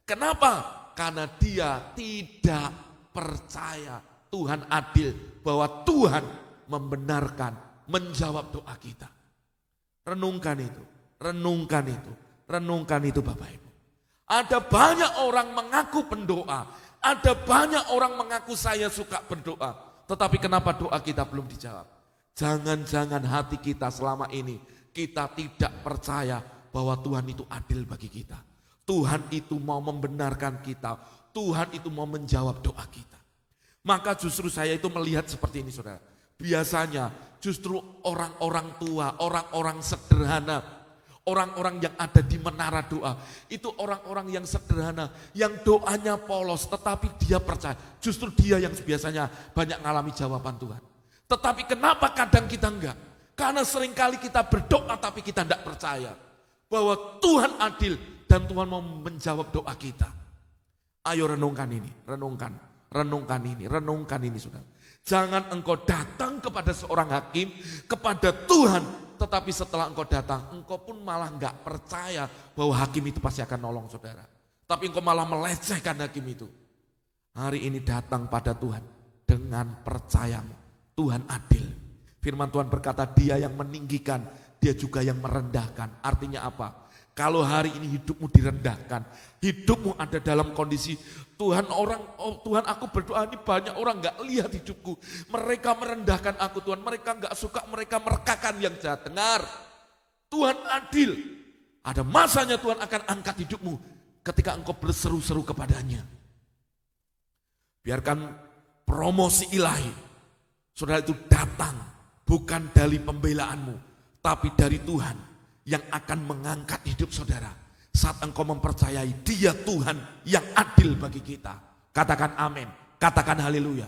Kenapa? Karena dia tidak percaya Tuhan adil, bahwa Tuhan membenarkan, menjawab doa kita. Renungkan itu, renungkan itu, renungkan itu Bapak Ibu. Ada banyak orang mengaku pendoa, ada banyak orang mengaku saya suka berdoa, tetapi kenapa doa kita belum dijawab? Jangan-jangan hati kita selama ini kita tidak percaya bahwa Tuhan itu adil bagi kita. Tuhan itu mau membenarkan kita, Tuhan itu mau menjawab doa kita. Maka justru saya itu melihat seperti ini saudara. Biasanya justru orang-orang tua, orang-orang sederhana, orang-orang yang ada di menara doa, itu orang-orang yang sederhana, yang doanya polos tetapi dia percaya. Justru dia yang biasanya banyak mengalami jawaban Tuhan. Tetapi kenapa kadang kita enggak? Karena seringkali kita berdoa tapi kita tidak percaya bahwa Tuhan adil dan Tuhan mau menjawab doa kita. Ayo renungkan ini, renungkan ini saudara. Jangan engkau datang kepada seorang hakim, kepada Tuhan, tetapi setelah engkau datang, engkau pun malah enggak percaya bahwa hakim itu pasti akan nolong saudara. Tapi engkau malah melecehkan hakim itu. Hari ini datang pada Tuhan dengan percayamu, Tuhan adil. Firman Tuhan berkata, Dia yang meninggikan, Dia juga yang merendahkan. Artinya apa? Kalau hari ini hidupmu direndahkan, hidupmu ada dalam kondisi Tuhan aku berdoa ini banyak orang gak lihat hidupku. Mereka merendahkan aku Tuhan, mereka gak suka, mereka merekakan yang jahat. Dengar, Tuhan adil. Ada masanya Tuhan akan angkat hidupmu ketika engkau berseru-seru kepadanya. Biarkan promosi ilahi, saudara, itu datang bukan dari pembelaanmu, tapi dari Tuhan yang akan mengangkat hidup saudara saat engkau mempercayai Dia Tuhan yang adil bagi kita. Katakan amin, katakan haleluya.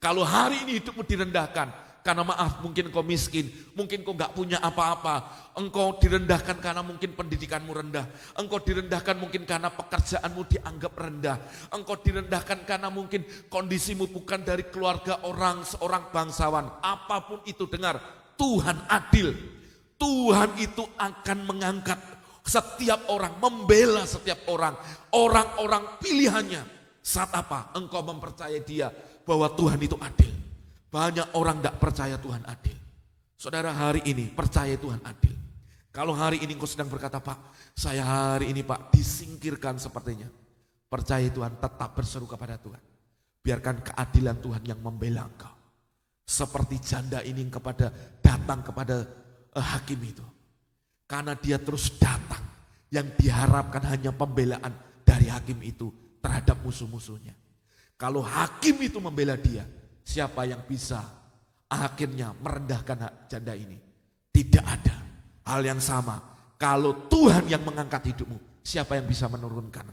Kalau hari ini hidupmu direndahkan, karena maaf mungkin engkau miskin, mungkin engkau gak punya apa-apa, engkau direndahkan karena mungkin pendidikanmu rendah, engkau direndahkan mungkin karena pekerjaanmu dianggap rendah, engkau direndahkan karena mungkin kondisimu bukan dari keluarga seorang bangsawan. Apapun itu, dengar, Tuhan adil. Tuhan itu akan mengangkat setiap orang, membela setiap orang, orang-orang pilihannya. Saat apa? Engkau mempercayai Dia bahwa Tuhan itu adil. Banyak orang tidak percaya Tuhan adil. Saudara, hari ini percaya Tuhan adil. Kalau hari ini engkau sedang berkata, Pak, saya hari ini Pak disingkirkan sepertinya. Percaya Tuhan, tetap berseru kepada Tuhan. Biarkan keadilan Tuhan yang membela engkau. Seperti janda ini datang kepada hakim itu. Karena dia terus datang, yang diharapkan hanya pembelaan dari hakim itu terhadap musuh-musuhnya. Kalau hakim itu membela dia, siapa yang bisa akhirnya merendahkan hak janda ini? Tidak ada. Hal yang sama, kalau Tuhan yang mengangkat hidupmu, siapa yang bisa menurunkan?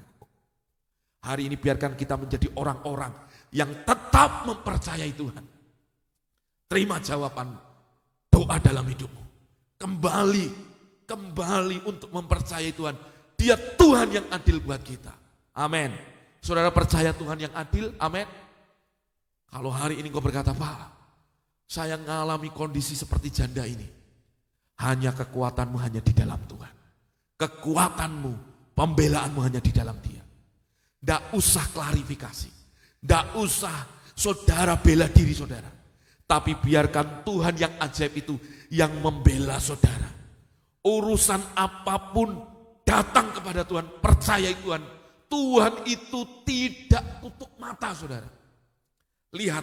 Hari ini biarkan kita menjadi orang-orang yang tetap mempercayai Tuhan. Terima jawaban doa dalam hidupmu. Kembali untuk mempercayai Tuhan. Dia Tuhan yang adil buat kita. Amin. Saudara percaya Tuhan yang adil? Amin. Kalau hari ini kau berkata, Pak, saya mengalami kondisi seperti janda ini. Hanya kekuatanmu hanya di dalam Tuhan. Kekuatanmu, pembelaanmu hanya di dalam Dia. Tidak usah klarifikasi. Tidak usah saudara bela diri saudara. Tapi biarkan Tuhan yang ajaib itu yang membela saudara. Urusan apapun datang kepada Tuhan, percayai Tuhan. Tuhan itu tidak tutup mata saudara. Lihat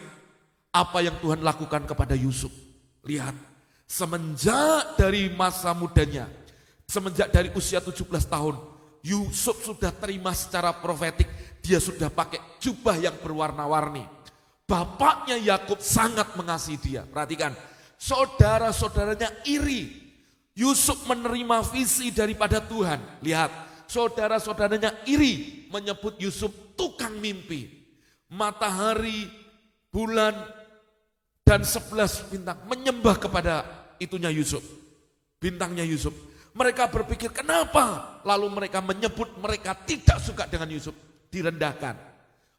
apa yang Tuhan lakukan kepada Yusuf. Lihat, semenjak dari masa mudanya, semenjak dari usia 17 tahun, Yusuf sudah terima secara profetik, dia sudah pakai jubah yang berwarna-warni. Bapaknya Yakub sangat mengasihi dia. Perhatikan, saudara-saudaranya iri. Yusuf menerima visi daripada Tuhan. Lihat, saudara-saudaranya iri menyebut Yusuf tukang mimpi. Matahari, bulan, dan 11 bintang menyembah kepada itunya Yusuf. Bintangnya Yusuf. Mereka berpikir kenapa? Lalu mereka menyebut mereka tidak suka dengan Yusuf. Direndahkan.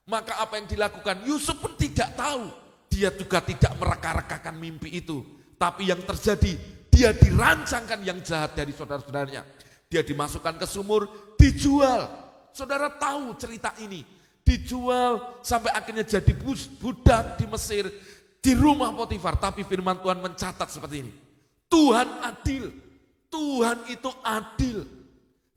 Maka apa yang dilakukan? Yusuf pun tidak tahu. Dia juga tidak mereka-rekakan mimpi itu. Tapi yang terjadi, dia dirancangkan yang jahat dari saudara-saudaranya. Dia dimasukkan ke sumur, dijual. Saudara tahu cerita ini. Dijual sampai akhirnya jadi budak di Mesir. Di rumah Potifar. Tapi firman Tuhan mencatat seperti ini. Tuhan adil. Tuhan itu adil.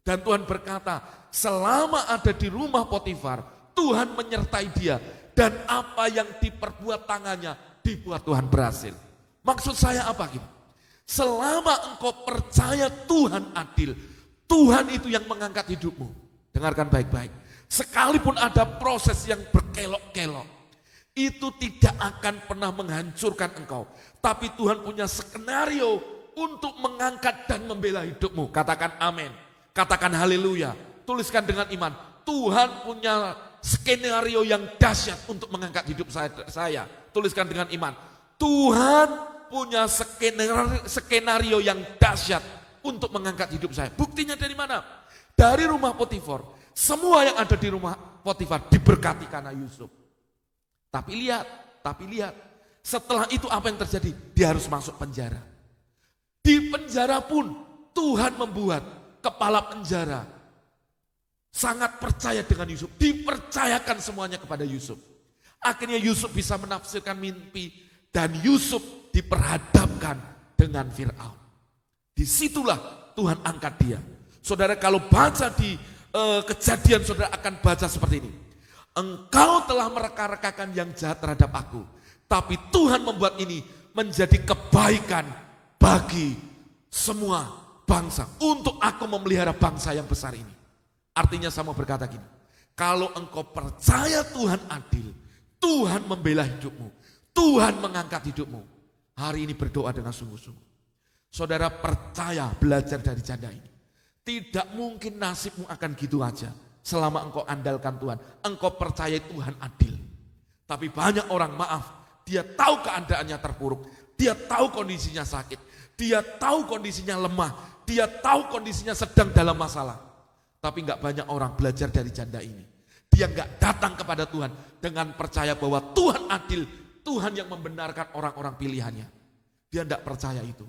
Dan Tuhan berkata, selama ada di rumah Potifar, Tuhan menyertai dia. Dan apa yang diperbuat tangannya, dibuat Tuhan berhasil. Maksud saya apa gitu? Selama engkau percaya Tuhan adil, Tuhan itu yang mengangkat hidupmu. Dengarkan baik-baik. Sekalipun ada proses yang berkelok-kelok, itu tidak akan pernah menghancurkan engkau. Tapi Tuhan punya skenario untuk mengangkat dan membela hidupmu. Katakan amin. Katakan haleluya. Tuliskan dengan iman. Tuhan punya skenario yang dahsyat untuk mengangkat hidup saya. Tuliskan dengan iman. Tuhan punya skenario yang dahsyat untuk mengangkat hidup saya. Buktinya dari mana? Dari rumah Potifar. Semua yang ada di rumah Potifar diberkati karena Yusuf. Tapi lihat. Setelah itu apa yang terjadi? Dia harus masuk penjara. Di penjara pun Tuhan membuat kepala penjara sangat percaya dengan Yusuf. Dipercayakan semuanya kepada Yusuf. Akhirnya Yusuf bisa menafsirkan mimpi dan Yusuf diperhadapkan dengan Fir'aun. Disitulah Tuhan angkat dia. Saudara kalau baca di Kejadian, saudara akan baca seperti ini. Engkau telah mereka-rekakan yang jahat terhadap aku. Tapi Tuhan membuat ini menjadi kebaikan bagi semua bangsa. Untuk aku memelihara bangsa yang besar ini. Artinya saya mau berkata gini. Kalau engkau percaya Tuhan adil, Tuhan membela hidupmu. Tuhan mengangkat hidupmu. Hari ini berdoa dengan sungguh-sungguh. Saudara percaya belajar dari janda ini. Tidak mungkin nasibmu akan gitu aja. Selama engkau andalkan Tuhan. Engkau percaya Tuhan adil. Tapi banyak orang maaf. Dia tahu keadaannya terpuruk. Dia tahu kondisinya sakit. Dia tahu kondisinya lemah. Dia tahu kondisinya sedang dalam masalah. Tapi enggak banyak orang belajar dari janda ini. Dia enggak datang kepada Tuhan dengan percaya bahwa Tuhan adil. Tuhan yang membenarkan orang-orang pilihannya. Dia enggak percaya itu.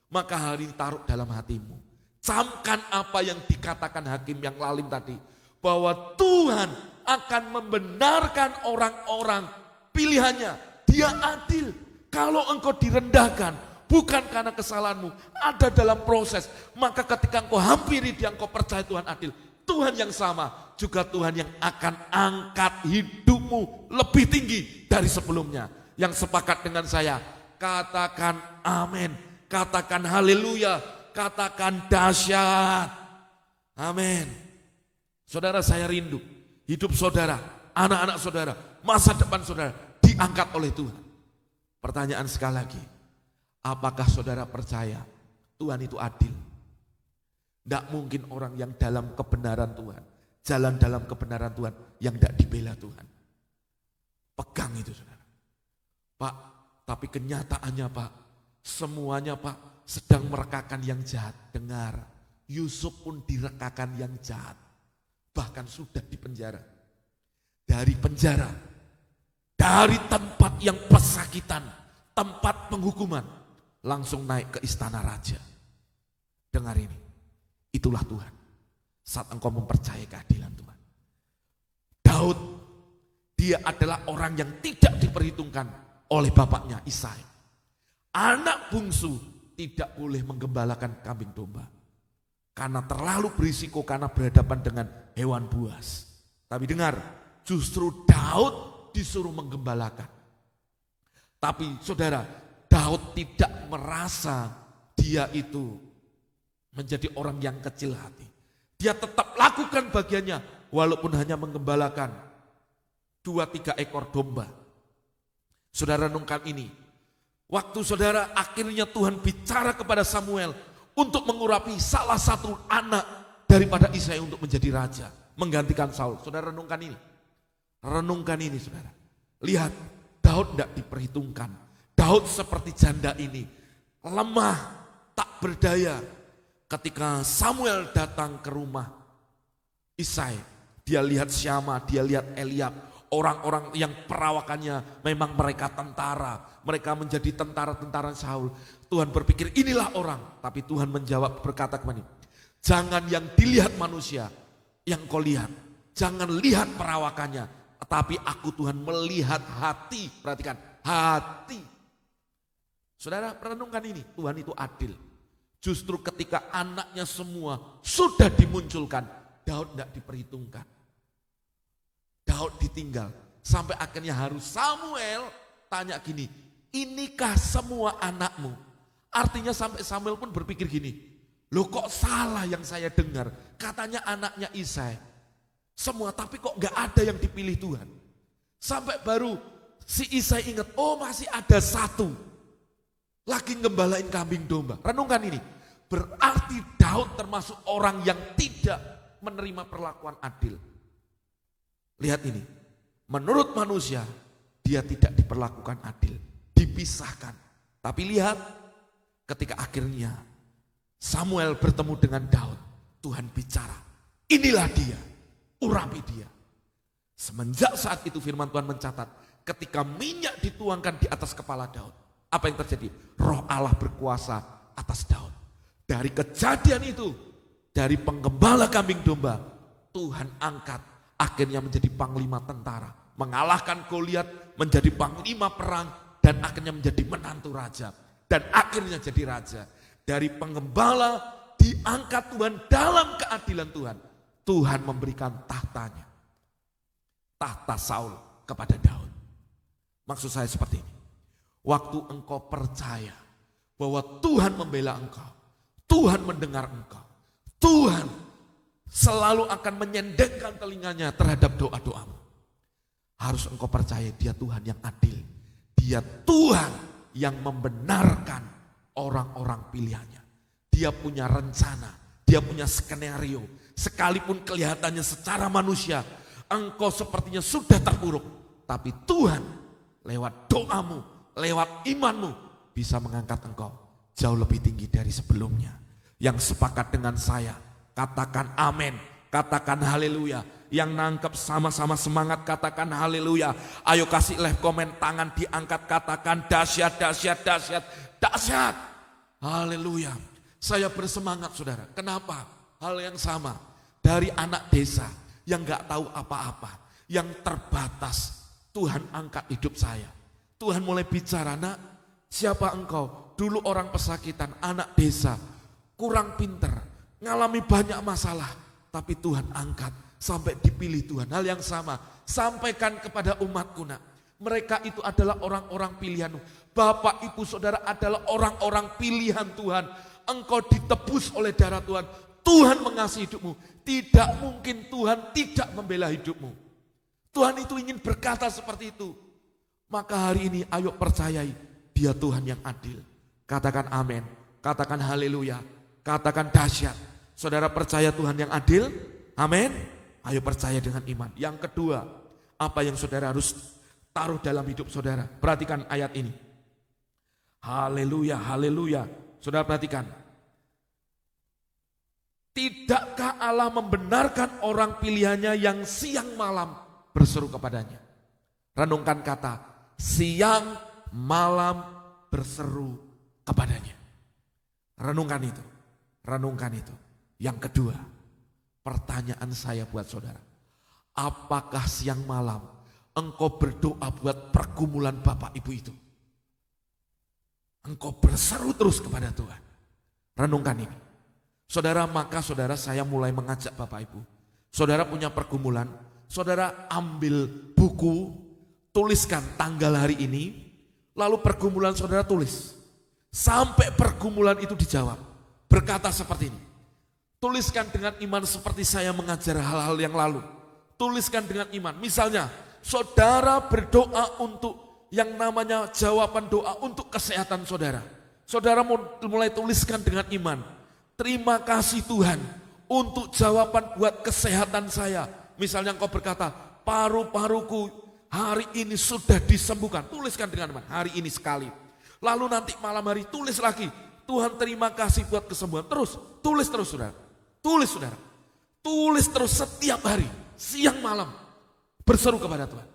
Maka hari ini taruh dalam hatimu. Camkan apa yang dikatakan hakim yang lalim tadi. Bahwa Tuhan akan membenarkan orang-orang pilihannya. Dia adil. Kalau engkau direndahkan, bukan karena kesalahanmu, ada dalam proses. Maka ketika engkau hampiri dia, engkau percaya Tuhan adil. Tuhan yang sama, juga Tuhan yang akan angkat hidupmu lebih tinggi dari sebelumnya. Yang sepakat dengan saya, katakan amin, katakan haleluya. Katakan dahsyat. Amin. Saudara saya rindu. Hidup saudara, anak-anak saudara masa depan saudara diangkat oleh Tuhan. Pertanyaan sekali lagi, apakah saudara percaya Tuhan itu adil? Tidak mungkin orang yang dalam kebenaran Tuhan, jalan dalam kebenaran Tuhan yang tidak dibela Tuhan. Pegang itu saudara. Pak, tapi kenyataannya Pak, semuanya Pak sedang merekakan yang jahat. Dengar, Yusuf pun direkakan yang jahat. Bahkan sudah dipenjara. Dari penjara, dari tempat yang pesakitan, tempat penghukuman, langsung naik ke istana raja. Dengar ini, itulah Tuhan. Saat engkau mempercayai keadilan Tuhan. Daud, dia adalah orang yang tidak diperhitungkan oleh bapaknya Isai. Anak bungsu tidak boleh menggembalakan kambing domba. Karena terlalu berisiko, karena berhadapan dengan hewan buas. Tapi dengar, justru Daud disuruh menggembalakan. Tapi saudara, Daud tidak merasa dia itu menjadi orang yang kecil hati. Dia tetap lakukan bagiannya, walaupun hanya menggembalakan 2-3 ekor domba. Saudara renungkan ini. Waktu saudara akhirnya Tuhan bicara kepada Samuel untuk mengurapi salah satu anak daripada Isai untuk menjadi raja, menggantikan Saul. Saudara renungkan ini. Renungkan ini saudara. Lihat, Daud tidak diperhitungkan. Daud seperti janda ini, lemah, tak berdaya. Ketika Samuel datang ke rumah Isai, dia lihat Syama, dia lihat Eliab, orang-orang yang perawakannya memang mereka tentara, mereka menjadi tentara-tentara Saul. Tuhan berpikir inilah orang, tapi Tuhan menjawab berkata kepada dia, jangan yang dilihat manusia, yang kau lihat, jangan lihat perawakannya, tetapi aku Tuhan melihat hati. Perhatikan, hati. Saudara renungkan ini, Tuhan itu adil. Justru ketika anaknya semua sudah dimunculkan, Daud tidak diperhitungkan. Daud ditinggal. Sampai akhirnya harus Samuel tanya gini, inikah semua anakmu? Artinya sampai Samuel pun berpikir gini, loh kok salah yang saya dengar? Katanya anaknya Isai. Semua, tapi kok gak ada yang dipilih Tuhan. Sampai baru si Isai ingat, oh masih ada satu. Lagi ngembalain kambing domba. Renungkan ini. Berarti Daud termasuk orang yang tidak menerima perlakuan adil. Lihat ini. Menurut manusia, dia tidak diperlakukan adil. Dipisahkan. Tapi lihat, ketika akhirnya Samuel bertemu dengan Daud, Tuhan bicara. Inilah dia. Urapi dia. Semenjak saat itu firman Tuhan mencatat, ketika minyak dituangkan di atas kepala Daud, apa yang terjadi? Roh Allah berkuasa atas Daud. Dari kejadian itu, dari penggembala kambing domba, Tuhan angkat akhirnya menjadi panglima tentara. Mengalahkan Goliat, menjadi panglima perang, dan akhirnya menjadi menantu raja. Dan akhirnya jadi raja. Dari penggembala diangkat Tuhan dalam keadilan Tuhan. Tuhan memberikan tahtanya. Tahta Saul kepada Daud. Maksud saya seperti ini. Waktu engkau percaya bahwa Tuhan membela engkau, Tuhan mendengar engkau, Tuhan selalu akan menyendengkan telinganya terhadap doa-doamu. Harus engkau percaya dia Tuhan yang adil. Dia Tuhan yang membenarkan orang-orang pilihannya. Dia punya rencana, dia punya skenario. Sekalipun kelihatannya secara manusia, engkau sepertinya sudah terpuruk. Tapi Tuhan lewat doamu, lewat imanmu bisa mengangkat engkau jauh lebih tinggi dari sebelumnya. Yang sepakat dengan saya, katakan amin, katakan haleluya. Yang nangkep sama-sama semangat katakan haleluya. Ayo kasih like, komen, tangan diangkat, katakan dahsyat, dahsyat, dahsyat, dahsyat. Haleluya. Saya bersemangat saudara. Kenapa? Hal yang sama. Dari anak desa yang gak tahu apa-apa, yang terbatas, Tuhan angkat hidup saya. Tuhan mulai bicara, nak, siapa engkau? Dulu orang pesakitan, anak desa, kurang pinter, ngalami banyak masalah. Tapi Tuhan angkat, sampai dipilih Tuhan. Hal yang sama, sampaikan kepada umatku, nak. Mereka itu adalah orang-orang pilihan. Bapak, ibu, saudara adalah orang-orang pilihan Tuhan. Engkau ditebus oleh darah Tuhan. Tuhan mengasihi hidupmu. Tidak mungkin Tuhan tidak membela hidupmu. Tuhan itu ingin berkata seperti itu. Maka hari ini ayo percayai Dia Tuhan yang adil. Katakan amin, katakan haleluya, katakan dahsyat. Saudara percaya Tuhan yang adil? Amin. Ayo percaya dengan iman. Yang kedua, apa yang saudara harus taruh dalam hidup saudara? Perhatikan ayat ini. Haleluya, haleluya. Saudara perhatikan. Tidakkah Allah membenarkan orang pilihannya yang siang malam berseru kepadanya? Renungkan kata siang malam berseru kepadanya. Renungkan itu. Renungkan itu. Yang kedua, pertanyaan saya buat saudara. Apakah siang malam engkau berdoa buat pergumulan Bapak Ibu itu? Engkau berseru terus kepada Tuhan. Renungkan ini. Saudara, maka saudara saya mulai mengajak Bapak Ibu. Saudara punya pergumulan, saudara ambil buku, tuliskan tanggal hari ini, lalu pergumulan saudara tulis. Sampai pergumulan itu dijawab. Berkata seperti ini. Tuliskan dengan iman seperti saya mengajar hal-hal yang lalu. Tuliskan dengan iman. Misalnya, saudara berdoa untuk yang namanya jawaban doa untuk kesehatan saudara. Saudara mulai tuliskan dengan iman. Terima kasih Tuhan untuk jawaban buat kesehatan saya. Misalnya engkau berkata, paru-paruku hari ini sudah disembuhkan. Tuliskan dengan iman, hari ini sekali. Lalu nanti malam hari tulis lagi, Tuhan terima kasih buat kesembuhan. Terus, tulis terus saudara. Tulis saudara. Tulis terus setiap hari, siang malam. Berseru kepada Tuhan.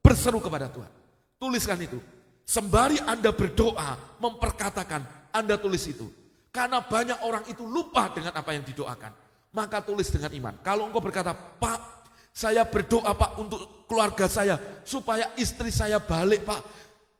Berseru kepada Tuhan. Tuliskan itu. Sembari Anda berdoa, memperkatakan, Anda tulis itu. Karena banyak orang itu lupa dengan apa yang didoakan. Maka tulis dengan iman. Kalau engkau berkata, Pak, saya berdoa Pak untuk keluarga saya, supaya istri saya balik Pak.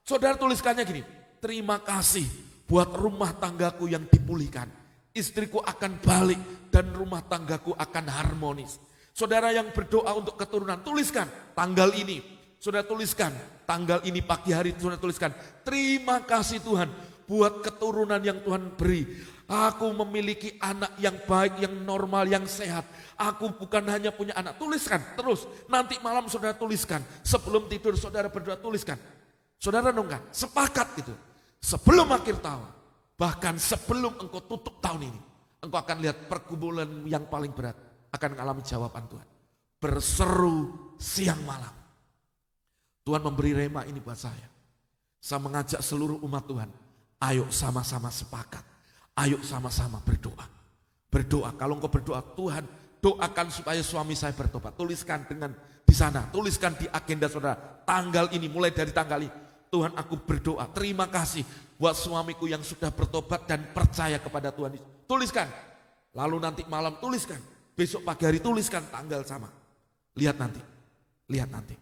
Saudara tuliskannya gini, terima kasih buat rumah tanggaku yang dipulihkan. Istriku akan balik dan rumah tanggaku akan harmonis. Saudara yang berdoa untuk keturunan, tuliskan tanggal ini. Saudara tuliskan, tanggal ini pagi hari saudara tuliskan, terima kasih Tuhan buat keturunan yang Tuhan beri. Aku memiliki anak yang baik, yang normal, yang sehat. Aku bukan hanya punya anak, tuliskan terus. Nanti malam saudara tuliskan, sebelum tidur saudara berdoa tuliskan. Saudara renungkan, sepakat itu. Sebelum akhir tahun, bahkan sebelum engkau tutup tahun ini, engkau akan lihat pergumulan yang paling berat akan mengalami jawaban Tuhan. Berseru siang malam. Tuhan memberi rema ini buat saya. Saya mengajak seluruh umat Tuhan, ayo sama-sama sepakat. Ayo sama-sama berdoa. Berdoa, kalau engkau berdoa, Tuhan doakan supaya suami saya bertobat. Tuliskan dengan di sana, tuliskan di agenda saudara. Tanggal ini, mulai dari tanggal ini. Tuhan aku berdoa, terima kasih buat suamiku yang sudah bertobat dan percaya kepada Tuhan. Tuliskan, lalu nanti malam tuliskan. Besok pagi hari tuliskan tanggal sama. Lihat nanti, lihat nanti.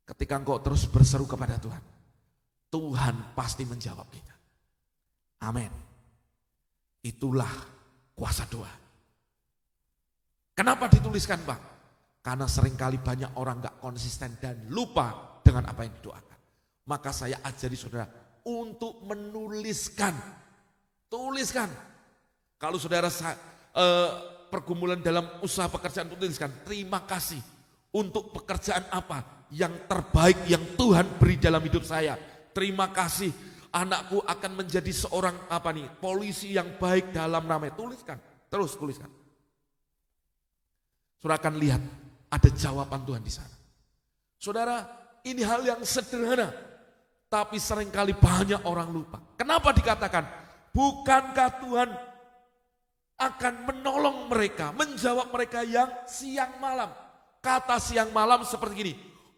Ketika engkau terus berseru kepada Tuhan, Tuhan pasti menjawab kita. Amin. Itulah kuasa doa. Kenapa dituliskan Pak? Karena seringkali banyak orang gak konsisten dan lupa dengan apa yang didoakan. Maka saya ajari saudara untuk menuliskan. Tuliskan. Kalau saudara pergumulan dalam usaha pekerjaan, tuliskan. Terima kasih untuk pekerjaan apa yang terbaik yang Tuhan beri dalam hidup saya. Terima kasih, anakku akan menjadi seorang polisi yang baik dalam namanya. Tuliskan, terus tuliskan. Saudara akan lihat ada jawaban Tuhan di sana. Saudara, ini hal yang sederhana, tapi seringkali banyak orang lupa. Kenapa dikatakan, bukankah Tuhan akan menolong mereka, menjawab mereka yang siang malam? Kata siang malam seperti gini,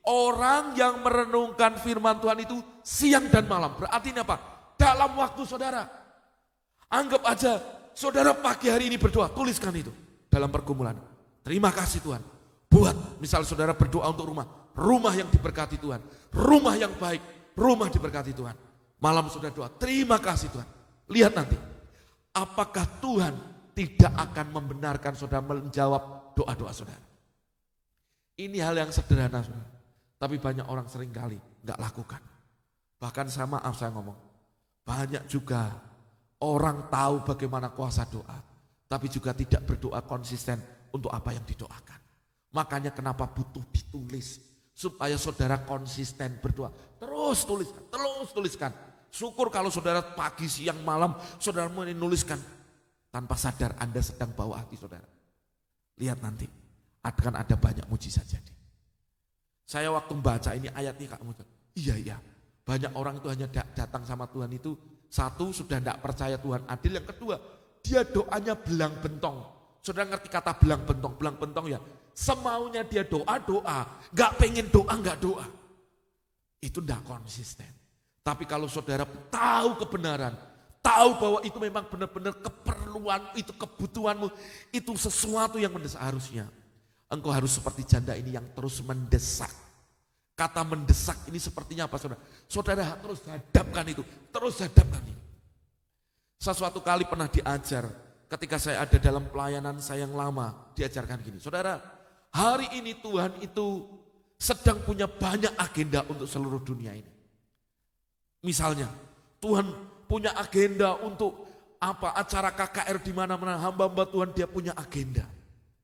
orang yang merenungkan firman Tuhan itu siang dan malam. Berarti apa? Dalam waktu saudara. Anggap aja saudara pagi hari ini berdoa, tuliskan itu dalam pergumulan. Terima kasih Tuhan. Buat misal saudara berdoa untuk rumah yang diberkati Tuhan. Rumah yang baik, rumah diberkati Tuhan. Malam saudara doa, terima kasih Tuhan. Lihat nanti, apakah Tuhan tidak akan membenarkan saudara menjawab doa-doa saudara. Ini hal yang sederhana saudara. Tapi banyak orang seringkali gak lakukan. Bahkan saya ngomong, banyak juga orang tahu bagaimana kuasa doa, tapi juga tidak berdoa konsisten untuk apa yang didoakan. Makanya kenapa butuh ditulis. Supaya saudara konsisten berdoa. Terus tuliskan. Syukur kalau saudara pagi, siang, malam saudara menuliskan. Tanpa sadar Anda sedang bawa hati saudara. Lihat nanti akan ada banyak mujizat jadi. Saya waktu membaca ini ayat ini Kak Muda. Iya. Banyak orang itu hanya datang sama Tuhan itu. Satu, sudah tidak percaya Tuhan adil. Yang kedua, dia doanya belang bentong. Saudara ngerti kata belang bentong? Belang bentong ya. Semaunya dia doa. Gak pengen doa, gak doa. Itu tidak konsisten. Tapi kalau saudara tahu kebenaran, tahu bahwa itu memang benar-benar keperluan, itu kebutuhanmu, itu sesuatu yang mendesak harusnya. Engkau harus seperti janda ini yang terus mendesak. Kata mendesak ini sepertinya apa saudara? Saudara terus hadapkan itu, Sesuatu kali pernah diajar, ketika saya ada dalam pelayanan saya yang lama, diajarkan gini. Saudara, hari ini Tuhan itu sedang punya banyak agenda untuk seluruh dunia ini. Misalnya, Tuhan punya agenda untuk acara KKR di mana-mana, hamba-hamba Tuhan dia punya agenda.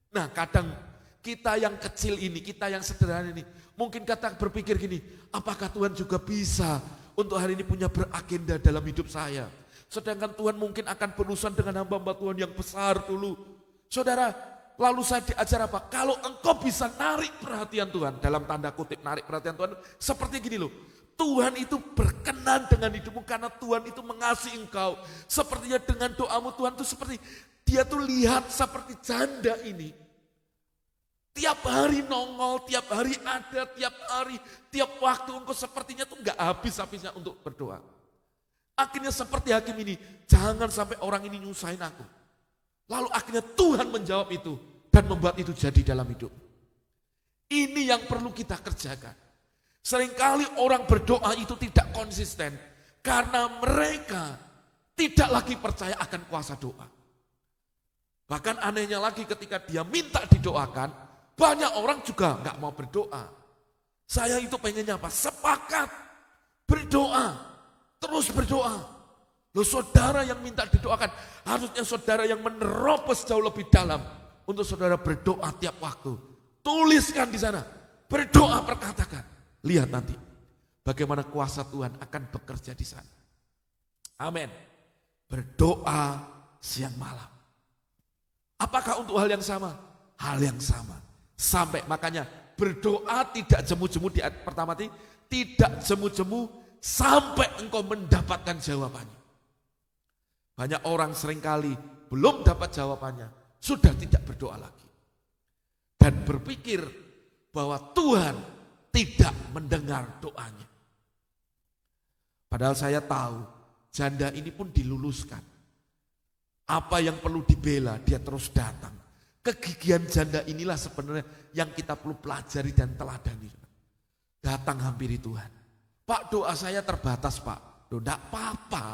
Nah, kadang kita yang kecil ini, kita yang sederhana ini, mungkin kata berpikir gini, apakah Tuhan juga bisa untuk hari ini punya beragenda dalam hidup saya? Sedangkan Tuhan mungkin akan berurusan dengan hamba-hamba Tuhan yang besar dulu. Saudara, lalu saya diajar apa? Kalau engkau bisa narik perhatian Tuhan, dalam tanda kutip narik perhatian Tuhan, seperti gini loh. Tuhan itu berkenan dengan hidupmu karena Tuhan itu mengasihi engkau. Sepertinya dengan doamu Tuhan itu seperti, dia tuh lihat seperti janda ini. Tiap hari nongol, tiap hari ada, tiap hari, tiap waktu engkau sepertinya tuh gak habis-habisnya untuk berdoa. Akhirnya seperti hakim ini, jangan sampai orang ini nyusahin aku. Lalu akhirnya Tuhan menjawab itu dan membuat itu jadi dalam hidup. Ini yang perlu kita kerjakan. Seringkali orang berdoa itu tidak konsisten karena mereka tidak lagi percaya akan kuasa doa. Bahkan anehnya lagi ketika dia minta didoakan, banyak orang juga nggak mau berdoa. Saya itu pengennya apa? Sepakat berdoa, terus berdoa. Loh saudara yang minta didoakan, harusnya saudara yang menerobos jauh lebih dalam untuk saudara berdoa tiap waktu. Tuliskan di sana, berdoa perkatakan. Lihat nanti bagaimana kuasa Tuhan akan bekerja di sana. Amin. Berdoa siang malam. Apakah untuk hal yang sama? Hal yang sama. Sampai makanya berdoa tidak jemu-jemu di ayat pertama tadi. Tidak jemu-jemu sampai engkau mendapatkan jawabannya. Banyak orang seringkali belum dapat jawabannya. Sudah tidak berdoa lagi. Dan berpikir bahwa Tuhan tidak mendengar doanya. Padahal saya tahu janda ini pun diluluskan. Apa yang perlu dibela dia terus datang. Kegigihan janda inilah sebenarnya yang kita perlu pelajari dan teladani. Datang hampiri Tuhan. Pak, doa saya terbatas Pak. Loh enggak apa-apa.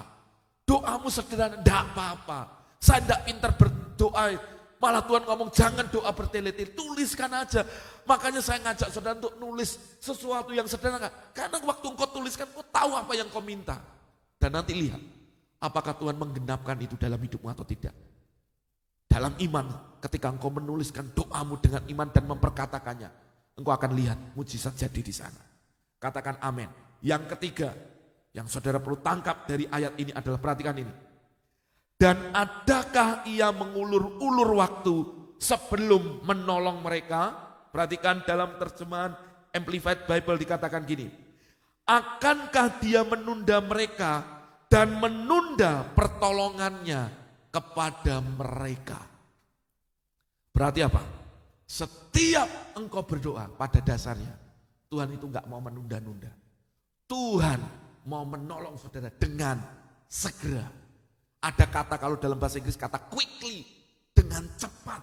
Doamu sederhana, enggak apa-apa. Saya enggak pintar berdoa. Malah Tuhan ngomong jangan doa bertele-tele, tuliskan aja. Makanya saya ngajak saudara untuk nulis sesuatu yang sederhana. Karena waktu engkau tuliskan, engkau tahu apa yang kau minta. Dan nanti lihat, apakah Tuhan menggenapkan itu dalam hidupmu atau tidak. Dalam iman, ketika engkau menuliskan doamu dengan iman dan memperkatakannya, engkau akan lihat mujizat jadi di sana. Katakan amin. Yang ketiga, yang saudara perlu tangkap dari ayat ini adalah perhatikan ini. Dan adakah ia mengulur-ulur waktu sebelum menolong mereka? Perhatikan dalam terjemahan Amplified Bible dikatakan gini. Akankah dia menunda mereka dan menunda pertolongannya kepada mereka? Berarti apa? Setiap engkau berdoa pada dasarnya, Tuhan itu enggak mau menunda-nunda. Tuhan mau menolong saudara dengan segera. Ada kata kalau dalam bahasa Inggris kata quickly, dengan cepat.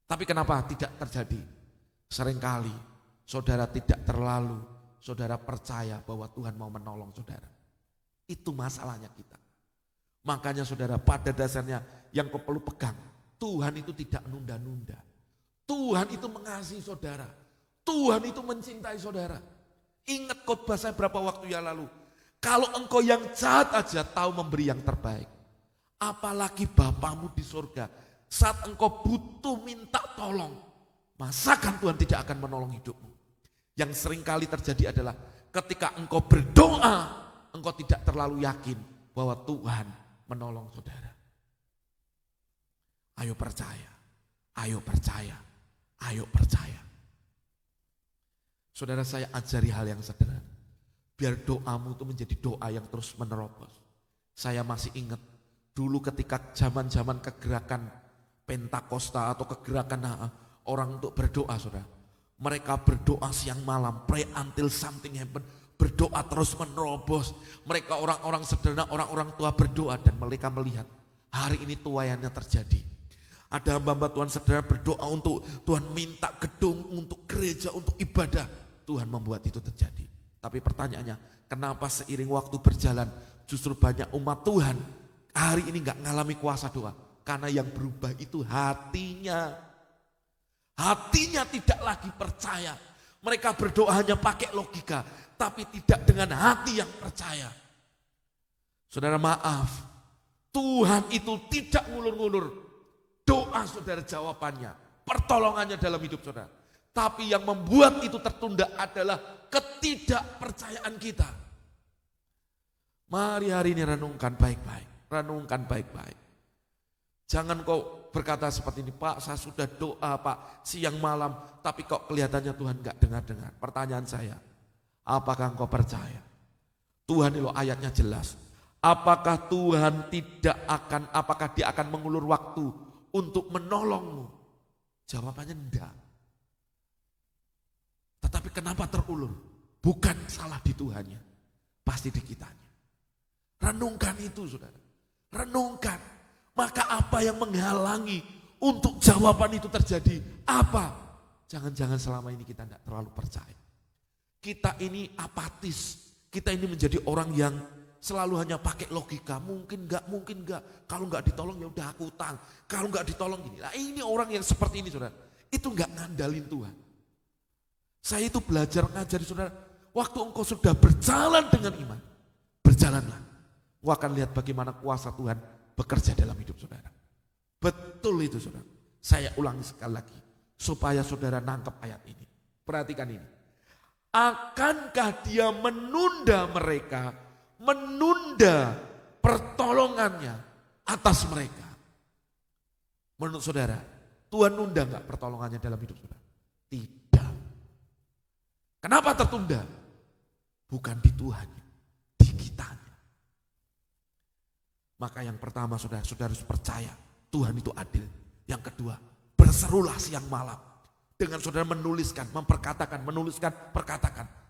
Tapi kenapa tidak terjadi? Seringkali saudara tidak terlalu, saudara percaya bahwa Tuhan mau menolong saudara. Itu masalahnya kita. Makanya saudara pada dasarnya yang kau perlu pegang, Tuhan itu tidak nunda-nunda. Tuhan itu mengasihi saudara. Tuhan itu mencintai saudara. Ingat khotbah saya berapa waktu yang lalu. Kalau engkau yang jahat aja tahu memberi yang terbaik. Apalagi Bapamu di surga. Saat engkau butuh minta tolong. masakan Tuhan tidak akan menolong hidupmu. Yang seringkali terjadi adalah ketika engkau berdoa, engkau tidak terlalu yakin bahwa Tuhan menolong saudara. Ayo percaya, ayo percaya, ayo percaya. Saudara, saya ajari hal yang sederhana. Biar doamu itu menjadi doa yang terus menerobos. Saya masih ingat dulu ketika zaman-zaman kegerakan Pentakosta atau kegerakan orang untuk berdoa, saudara. Mereka berdoa siang malam, pray until something happen. Berdoa terus menerobos. Mereka orang-orang sederhana, orang-orang tua berdoa dan mereka melihat hari ini tuaiannya terjadi. Ada hamba-hamba Tuhan sederhana berdoa untuk Tuhan minta gedung, untuk gereja, untuk ibadah. Tuhan membuat itu terjadi. Tapi pertanyaannya, kenapa seiring waktu berjalan justru banyak umat Tuhan hari ini gak ngalami kuasa doa? Karena yang berubah itu hatinya. Hatinya tidak lagi percaya. Mereka berdoa hanya pakai logika, tapi tidak dengan hati yang percaya. Saudara, maaf, Tuhan itu tidak ngulur-ngulur doa saudara, jawabannya, pertolongannya dalam hidup saudara. Tapi yang membuat itu tertunda adalah ketidakpercayaan kita. Mari hari ini renungkan baik-baik, renungkan baik-baik. Jangan kau berkata seperti ini, Pak, saya sudah doa Pak siang malam, tapi kok kelihatannya Tuhan gak dengar-dengar. Pertanyaan saya, apakah engkau percaya? Tuhan itu ayatnya jelas. Apakah Tuhan apakah dia akan mengulur waktu untuk menolongmu? Jawabannya enggak. Tetapi kenapa terulur? Bukan salah di Tuhannya, pasti di kitanya. Renungkan itu saudara, renungkan. Maka apa yang menghalangi untuk jawaban itu terjadi? Apa? Jangan-jangan selama ini kita tidak terlalu percaya. Kita ini apatis, kita ini menjadi orang yang selalu hanya pakai logika, mungkin enggak. Kalau enggak ditolong ya udah aku utang. Kalau enggak ditolong gini. Nah, ini orang yang seperti ini saudara, itu enggak ngandalin Tuhan. Saya itu belajar ngajari saudara, waktu engkau sudah berjalan dengan iman, berjalanlah. Engkau akan lihat bagaimana kuasa Tuhan bekerja dalam hidup saudara. Betul itu saudara. Saya ulangi sekali lagi, supaya saudara nangkep ayat ini. Perhatikan ini. Akankah dia menunda mereka, menunda pertolongannya atas mereka? Menurut saudara, Tuhan nunda enggak pertolongannya dalam hidup saudara? Tidak. Kenapa tertunda? Bukan di Tuhan, di kitanya. Maka yang pertama saudara harus percaya Tuhan itu adil. Yang kedua, berserulah siang malam. Dengan saudara menuliskan, perkatakan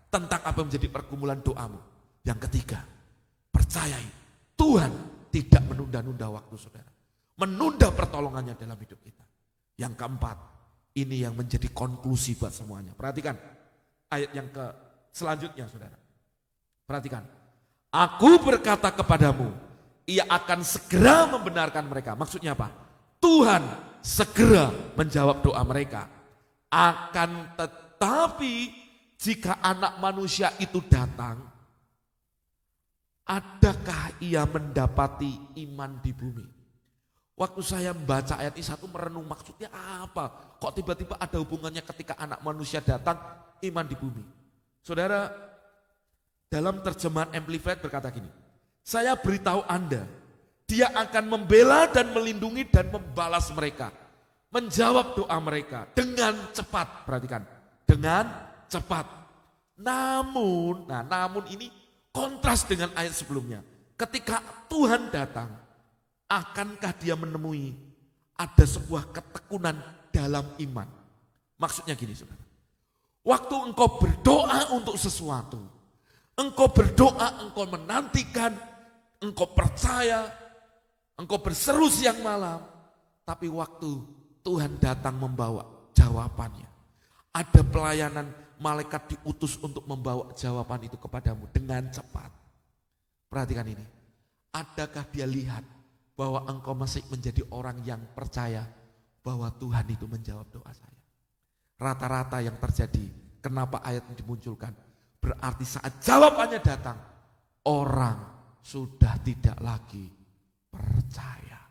tentang apa yang menjadi pergumulan doamu. Yang ketiga, percayai Tuhan tidak menunda-nunda waktu saudara. Menunda pertolongannya dalam hidup kita. Yang keempat, ini yang menjadi konklusi buat semuanya. Perhatikan ayat yang selanjutnya saudara. Perhatikan. Aku berkata kepadamu, ia akan segera membenarkan mereka. Maksudnya apa? Tuhan segera menjawab doa mereka. Akan tetapi jika anak manusia itu datang, adakah ia mendapati iman di bumi? Waktu saya membaca ayat ini satu merenung, maksudnya apa? Kok tiba-tiba ada hubungannya ketika anak manusia datang, iman di bumi? Saudara, dalam terjemahan Amplified berkata gini, saya beritahu Anda, dia akan membela dan melindungi dan membalas mereka. Menjawab doa mereka dengan cepat. Perhatikan, dengan cepat. Namun ini kontras dengan ayat sebelumnya. Ketika Tuhan datang, akankah dia menemui ada sebuah ketekunan dalam iman? Maksudnya gini saudara, waktu engkau berdoa untuk sesuatu, engkau berdoa, engkau menantikan, engkau percaya, engkau berseru siang malam, tapi waktu Tuhan datang membawa jawabannya. Ada pelayanan malaikat diutus untuk membawa jawaban itu kepadamu dengan cepat. Perhatikan ini. Adakah dia lihat bahwa engkau masih menjadi orang yang percaya bahwa Tuhan itu menjawab doa saya? Rata-rata yang terjadi, kenapa ayat ini dimunculkan? Berarti saat jawabannya datang, orang sudah tidak lagi percaya.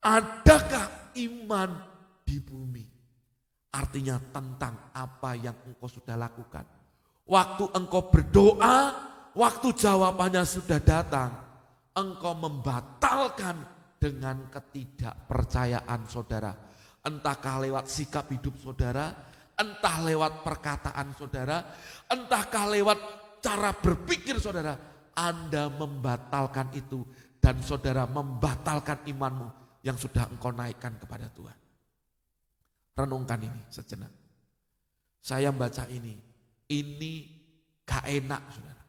Adakah iman di di bumi. Artinya tentang apa yang engkau sudah lakukan. Waktu engkau berdoa, waktu jawabannya sudah datang, engkau membatalkan dengan ketidakpercayaan saudara. Entahkah lewat sikap hidup saudara, entah lewat perkataan saudara, entahkah lewat cara berpikir saudara. Anda membatalkan itu dan saudara membatalkan imanmu yang sudah engkau naikkan kepada Tuhan. Renungkan ini sejenak. Saya baca ini gak enak saudara.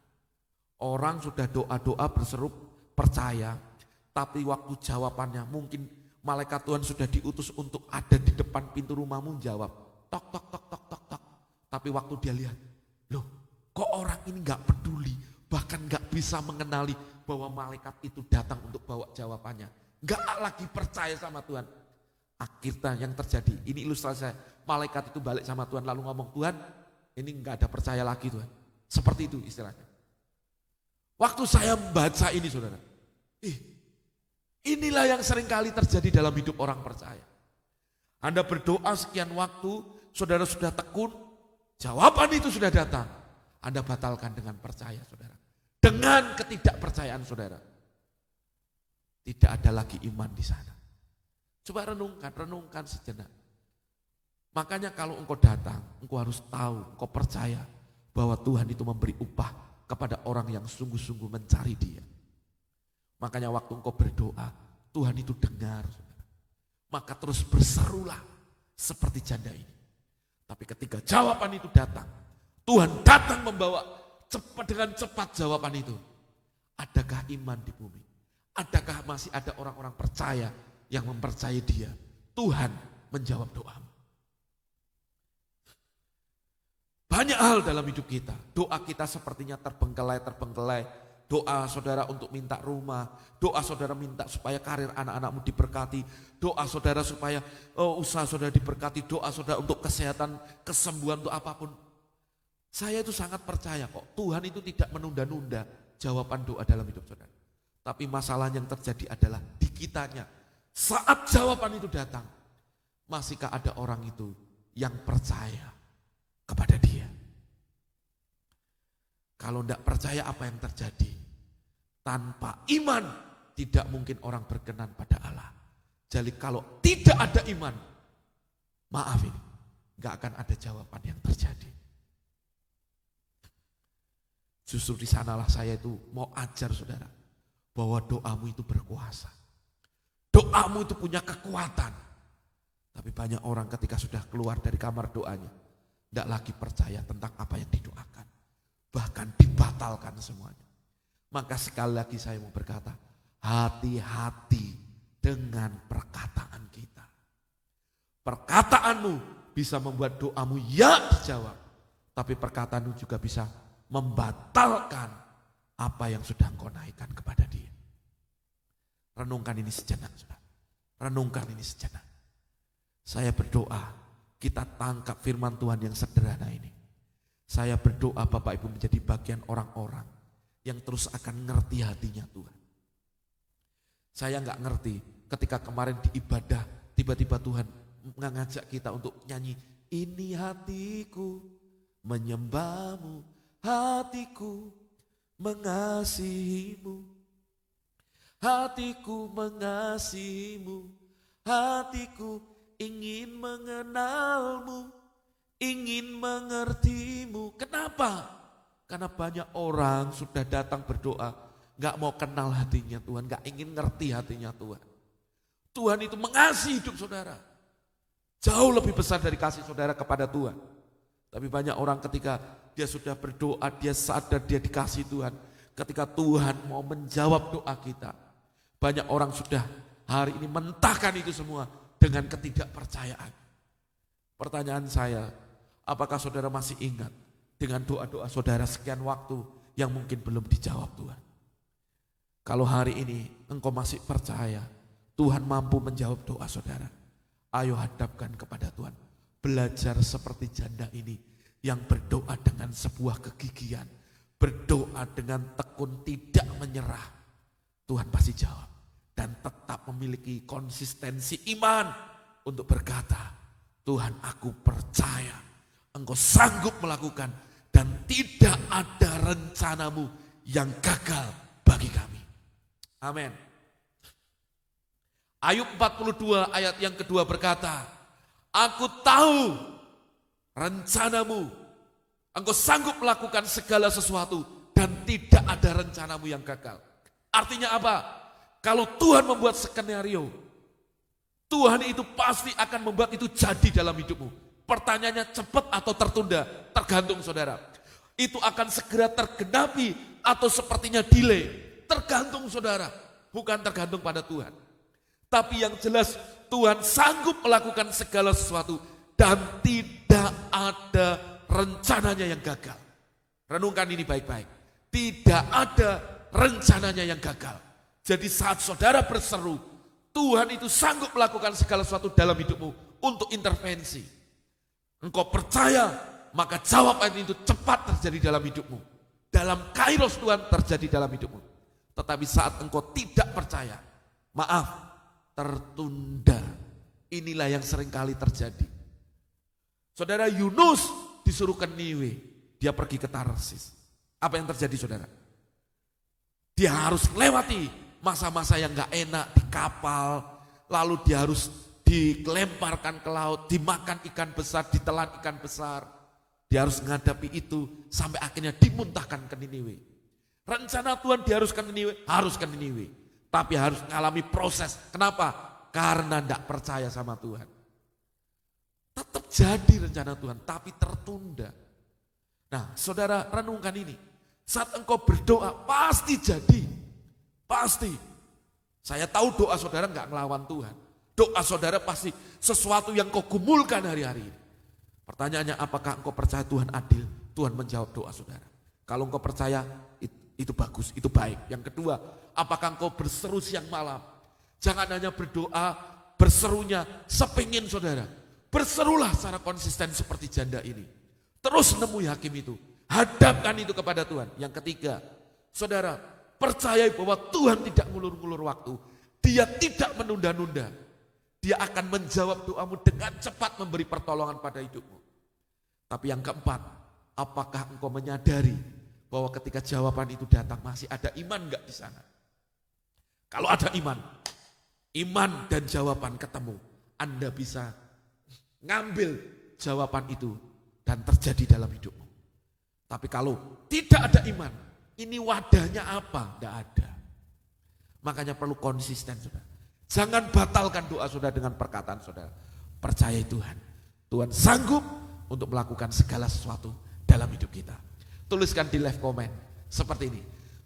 Orang sudah doa-doa berseru percaya, tapi waktu jawabannya mungkin malaikat Tuhan sudah diutus untuk ada di depan pintu rumahmu jawab. Tok, tok, tok, tok, tok, tok. Tapi waktu dia lihat, loh kok orang ini gak peduli, bahkan gak bisa mengenali bahwa malaikat itu datang untuk bawa jawabannya. Gak lagi percaya sama Tuhan. Akhirnya yang terjadi, ini ilustrasi saya, malaikat itu balik sama Tuhan lalu ngomong, Tuhan ini gak ada percaya lagi Tuhan. Seperti itu istilahnya. Waktu saya membaca ini saudara, inilah yang seringkali terjadi dalam hidup orang percaya. Anda berdoa sekian waktu, saudara sudah tekun, jawaban itu sudah datang. Anda batalkan dengan percaya saudara. Dengan ketidakpercayaan saudara. Tidak ada lagi iman di sana. Coba renungkan sejenak. Makanya kalau engkau datang, engkau harus tahu, engkau percaya bahwa Tuhan itu memberi upah kepada orang yang sungguh-sungguh mencari Dia. Makanya waktu engkau berdoa, Tuhan itu dengar. Saudara. Maka terus berserulah seperti janda ini. Tapi ketika jawaban itu datang, Tuhan datang membawa dengan cepat jawaban itu. Adakah iman di bumi? Adakah masih ada orang-orang percaya yang mempercayai Dia? Tuhan menjawab doamu. Banyak hal dalam hidup kita. Doa kita sepertinya terbengkelai. Doa saudara untuk minta rumah. Doa saudara minta supaya karir anak-anakmu diberkati. Doa saudara supaya usaha saudara diberkati. Doa saudara untuk kesehatan, kesembuhan, untuk apapun. Saya itu sangat percaya kok. Tuhan itu tidak menunda-nunda jawaban doa dalam hidup saudara. Tapi masalah yang terjadi adalah di kitanya. Saat jawaban itu datang, masihkah ada orang itu yang percaya kepada Dia? Kalau tidak percaya apa yang terjadi? Tanpa iman tidak mungkin orang berkenan pada Allah. Jadi kalau tidak ada iman, maaf ini, gak akan ada jawaban yang terjadi. Justru di sanalah saya itu mau ajar saudara, bahwa doamu itu berkuasa. Doamu itu punya kekuatan. Tapi banyak orang ketika sudah keluar dari kamar doanya, tidak lagi percaya tentang apa yang didoakan. Bahkan dibatalkan semuanya. Maka sekali lagi saya mau berkata, hati-hati dengan perkataan kita. Perkataanmu bisa membuat doamu ya dijawab. Tapi perkataanmu juga bisa membatalkan apa yang sudah engkau naikkan kepada Dia. Renungkan ini sejenak, saudara. Renungkan ini sejenak. Saya berdoa, kita tangkap firman Tuhan yang sederhana ini. Saya berdoa Bapak Ibu menjadi bagian orang-orang yang terus akan ngerti hatinya Tuhan. Saya nggak ngerti ketika kemarin di ibadah tiba-tiba Tuhan mengajak kita untuk nyanyi, ini hatiku menyembahmu, hatiku mengasihimu, hatiku mengasihimu, hatiku ingin mengenalmu, ingin mengertimu. Kenapa? Karena banyak orang sudah datang berdoa, gak mau kenal hatinya Tuhan, gak ingin ngerti hatinya Tuhan. Tuhan itu mengasihi hidup saudara. Jauh lebih besar dari kasih saudara kepada Tuhan. Tapi banyak orang ketika dia sudah berdoa, dia sadar dia dikasih Tuhan. Ketika Tuhan mau menjawab doa kita, banyak orang sudah hari ini mentahkan itu semua dengan ketidakpercayaan. Pertanyaan saya, apakah saudara masih ingat dengan doa-doa saudara sekian waktu yang mungkin belum dijawab Tuhan? Kalau hari ini engkau masih percaya Tuhan mampu menjawab doa saudara, ayo hadapkan kepada Tuhan. Belajar seperti janda ini yang berdoa dengan sebuah kegigihan, berdoa dengan tekun tidak menyerah. Tuhan pasti jawab dan tetap memiliki konsistensi iman untuk berkata, Tuhan, aku percaya Engkau sanggup melakukan dan tidak ada rencanamu yang gagal bagi kami. Amin. Ayub 42 ayat yang kedua berkata, aku tahu rencanamu, Engkau sanggup melakukan segala sesuatu dan tidak ada rencanamu yang gagal. Artinya apa? Kalau Tuhan membuat skenario, Tuhan itu pasti akan membuat itu jadi dalam hidupmu. Pertanyaannya cepat atau tertunda, tergantung saudara. Itu akan segera tergenapi atau sepertinya delay, tergantung saudara, bukan tergantung pada Tuhan. Tapi yang jelas Tuhan sanggup melakukan segala sesuatu dan tidak ada rencananya yang gagal. Renungkan ini baik-baik. Tidak ada rencananya yang gagal. Jadi saat saudara berseru, Tuhan itu sanggup melakukan segala sesuatu dalam hidupmu untuk intervensi. Engkau percaya, maka jawaban itu cepat terjadi dalam hidupmu. Dalam kairos Tuhan terjadi dalam hidupmu. Tetapi saat engkau tidak percaya, maaf, tertunda. Inilah yang seringkali terjadi. Saudara, Yunus disuruh ke Niniwe, dia pergi ke Tarsis. Apa yang terjadi saudara? Dia harus melewati masa-masa yang gak enak di kapal, lalu dia harus dilemparkan ke laut, dimakan ikan besar, ditelan ikan besar. Dia harus menghadapi itu sampai akhirnya dimuntahkan ke Niniwe. Rencana Tuhan dia harus ke Niniwe, tapi harus mengalami proses. Kenapa? Karena tidak percaya sama Tuhan. Tetap jadi rencana Tuhan, tapi tertunda. Nah, saudara renungkan ini. Saat engkau berdoa pasti jadi, pasti. Saya tahu doa saudara nggak ngelawan Tuhan. Doa saudara pasti sesuatu yang kau gumulkan hari-hari ini. Pertanyaannya, apakah engkau percaya Tuhan adil? Tuhan menjawab doa saudara. Kalau engkau percaya, itu bagus, itu baik. Yang kedua, apakah engkau berseru siang malam? Jangan hanya berdoa, berserunya sepingin saudara. Berserulah secara konsisten seperti janda ini. Terus nemui hakim itu. Hadapkan itu kepada Tuhan. Yang ketiga, saudara, percayai bahwa Tuhan tidak ngulur-ngulur waktu. Dia tidak menunda-nunda. Dia akan menjawab doamu dengan cepat memberi pertolongan pada hidupmu. Tapi yang keempat, apakah engkau menyadari bahwa ketika jawaban itu datang masih ada iman enggak di sana? Kalau ada iman dan jawaban ketemu, Anda bisa ngambil jawaban itu dan terjadi dalam hidupmu. Tapi kalau tidak ada iman, ini wadahnya apa? Tidak ada. Makanya perlu konsisten saudara. Jangan batalkan doa saudara dengan perkataan saudara. Percayai Tuhan. Tuhan sanggup untuk melakukan segala sesuatu dalam hidup kita. Tuliskan di live comment seperti ini.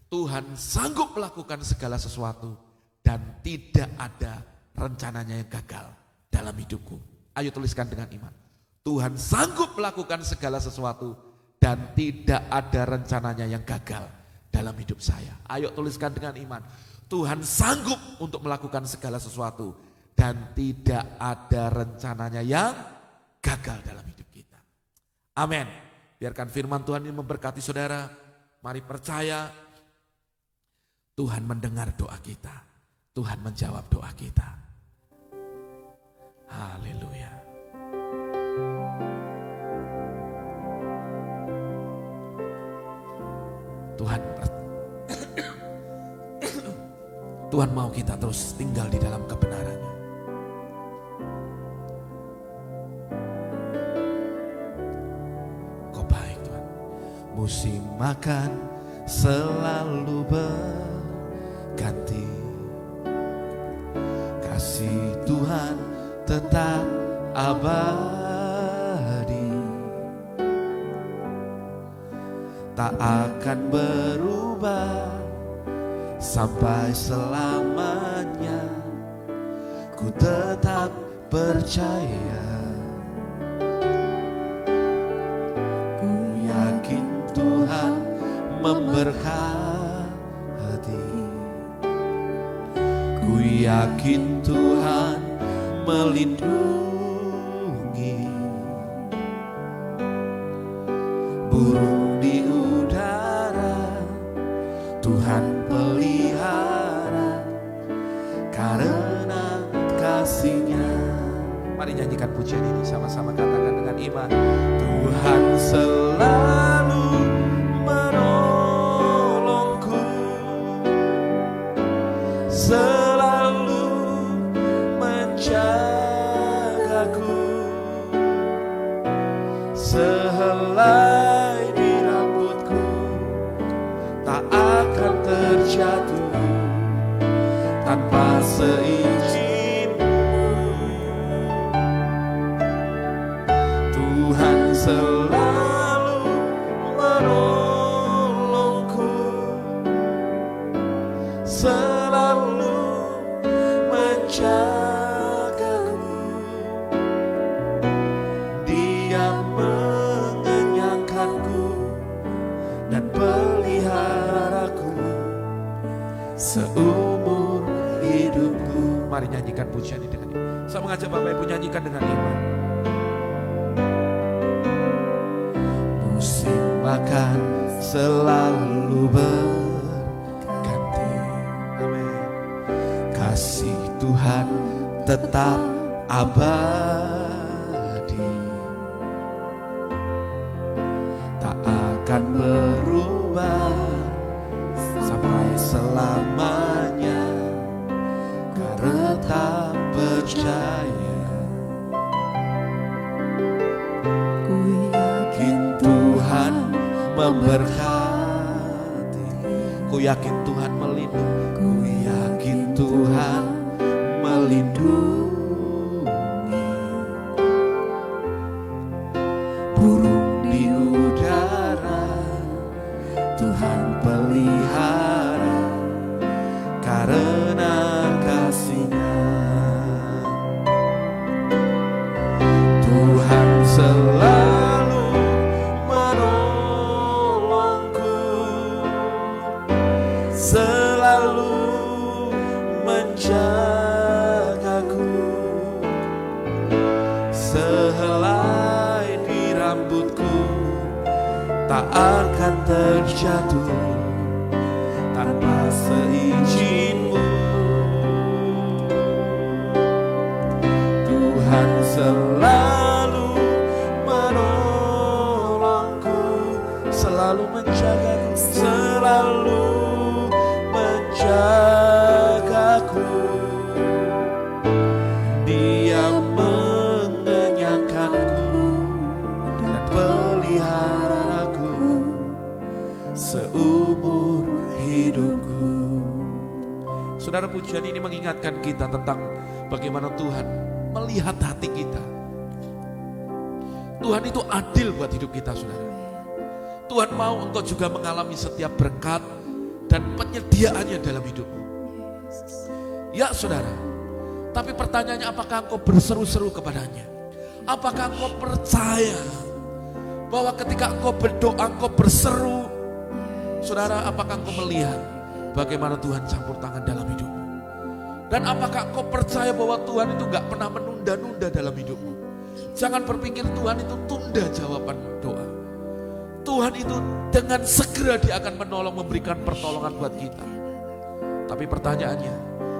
Tuhan sanggup melakukan segala sesuatu dan tidak ada rencananya yang gagal dalam hidupku. Ayo tuliskan dengan iman. Tuhan sanggup melakukan segala sesuatu dan tidak ada rencananya yang gagal dalam hidup saya. Ayo tuliskan dengan iman. Tuhan sanggup untuk melakukan segala sesuatu dan tidak ada rencananya yang gagal dalam hidup kita. Amin. Biarkan firman Tuhan ini memberkati saudara. Mari percaya Tuhan mendengar doa kita. Tuhan menjawab doa kita. Haleluya. Tuhan mau kita terus tinggal di dalam kebenarannya. Kau baik Tuhan. Musim makan selalu berganti. Kasih Tuhan tetap abadi. Tak akan berubah sampai selamanya. Ku tetap percaya. Ku yakin Tuhan memberkati. Ku yakin Tuhan melindungi. Burung di udara Tuhan pelihara karena kasih-Nya Mari nyanyikan pujian ini sama-sama, katakan dengan iman. Tuhan selalu menolongku, selalu menjagaku, sehelai di rambutku tak akan terjatuh tanpa seizin. Tuhan selalu menolongku, selalu menjagaku. Dia mengenyangkanku dan peliharaku seumur hidupku. Mari nyanyikan pujian ini dengan iman. Saya mengajak Bapak Ibu nyanyikan dengan iman. Musim makan selalu berganti. Amin. Kasih Tuhan tetap abadi, tak akan berubah sampai selamanya, karena tak percaya. Ku yakin Tuhan memberkati, ku yakin Tuhan melindungi, ku yakin Tuhan melindungi. Burung di udara Tuhan pelihara karena kasih-Nya. Tuhan selalu menolongku, selalu menjagaku, sehelai di rambutku tak akan terjatuh tanpa seizin-Mu. Tuhan selalu menolongku, selalu menjagaku, selalu menjagaku. Dia mengenyangkanku dan peliharaku seumur hidupku. Saudara, pujian ini mengingatkan kita tentang bagaimana Tuhan melihat hati kita. Tuhan itu adil buat hidup kita, saudara. Tuhan mau engkau juga mengalami setiap berkat dan penyediaannya dalam hidupmu. Ya saudara, tapi pertanyaannya, apakah engkau berseru-seru kepadanya? Apakah engkau percaya bahwa ketika engkau berdoa, engkau berseru? Saudara, apakah engkau melihat bagaimana Tuhan campur tangan dalam hidupmu? Dan apakah engkau percaya bahwa Tuhan itu gak pernah menunda-nunda dalam hidupmu? Jangan berpikir Tuhan itu tunda jawaban doa. Tuhan itu dengan segera Dia akan menolong, memberikan pertolongan buat kita. Tapi pertanyaannya,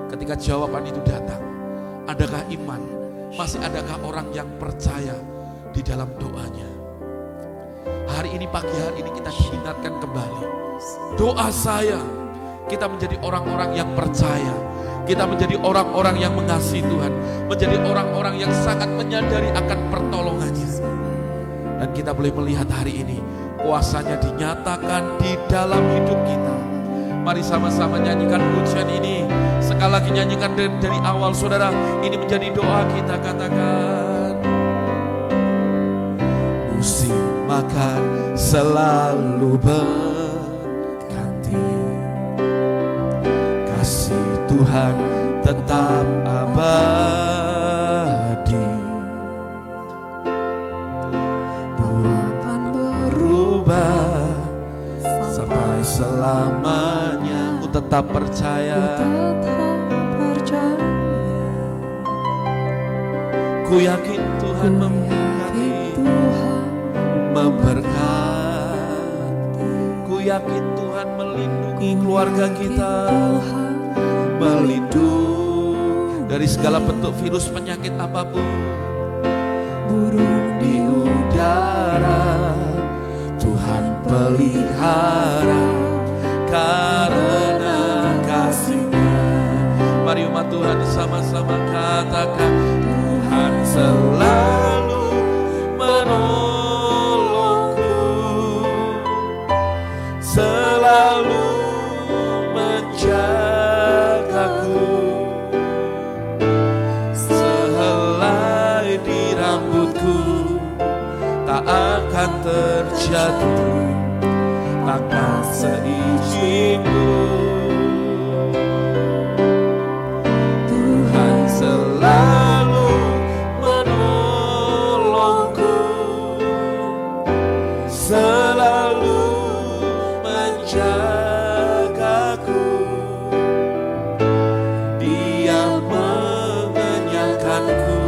ketika jawaban itu datang, adakah iman? Masih adakah orang yang percaya di dalam doanya? Hari ini, pagi hari ini kita diingatkan kembali. Doa saya, kita menjadi orang-orang yang percaya. Kita menjadi orang-orang yang mengasihi Tuhan. Menjadi orang-orang yang sangat menyadari akan pertolongannya. Dan kita boleh melihat hari ini kuasanya dinyatakan di dalam hidup kita. Mari sama-sama nyanyikan pujian ini. Sekali lagi nyanyikan dari awal, saudara. Ini menjadi doa kita, katakan. Musim makan selalu berganti, kasih Tuhan tetap abadi. akan Berubah sampai selamanya. Ku tetap percaya, ku yakin Tuhan memberkati, ku yakin Tuhan melindungi keluarga kita, melindungi dari segala bentuk virus penyakit apapun. burung di udara, Tuhan pelihara karena kasih-Nya. Mari umat Tuhan sama-sama katakan, Tuhan selalu menolongku, selalu menjagaku, sehelai di rambutku tak akan terjatuh tanpa seizinku. Tuhan selalu menolongku, selalu menjagaku, Dia mengenyangkanku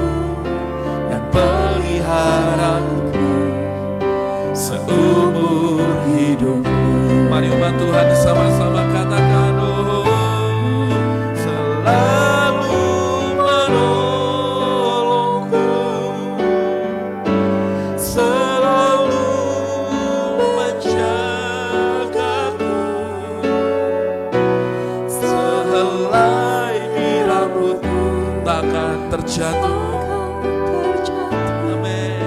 dan peliharaku seumur hidupku. Mari umat Tuhan sama-sama katakan, oh, selalu menolongku, selalu menjagaku, sehelai di rambutku takkan terjatuh. Amin.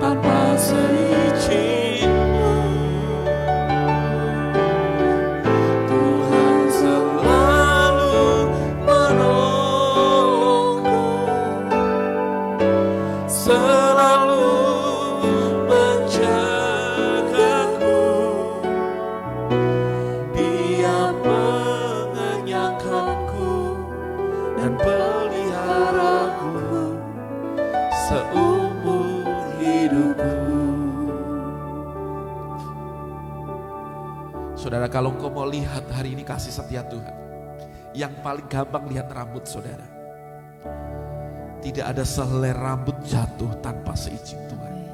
Tanpa seizinku, Tuhan selalu menolongku, selalu menjagaku, Dia mengenyangkanku dan peliharaku seumur hidupku. Saudara, kalau engkau mau lihat hari ini kasih setia Tuhan, yang paling gampang lihat rambut saudara. Tidak ada sehelai rambut jatuh tanpa seizin Tuhan.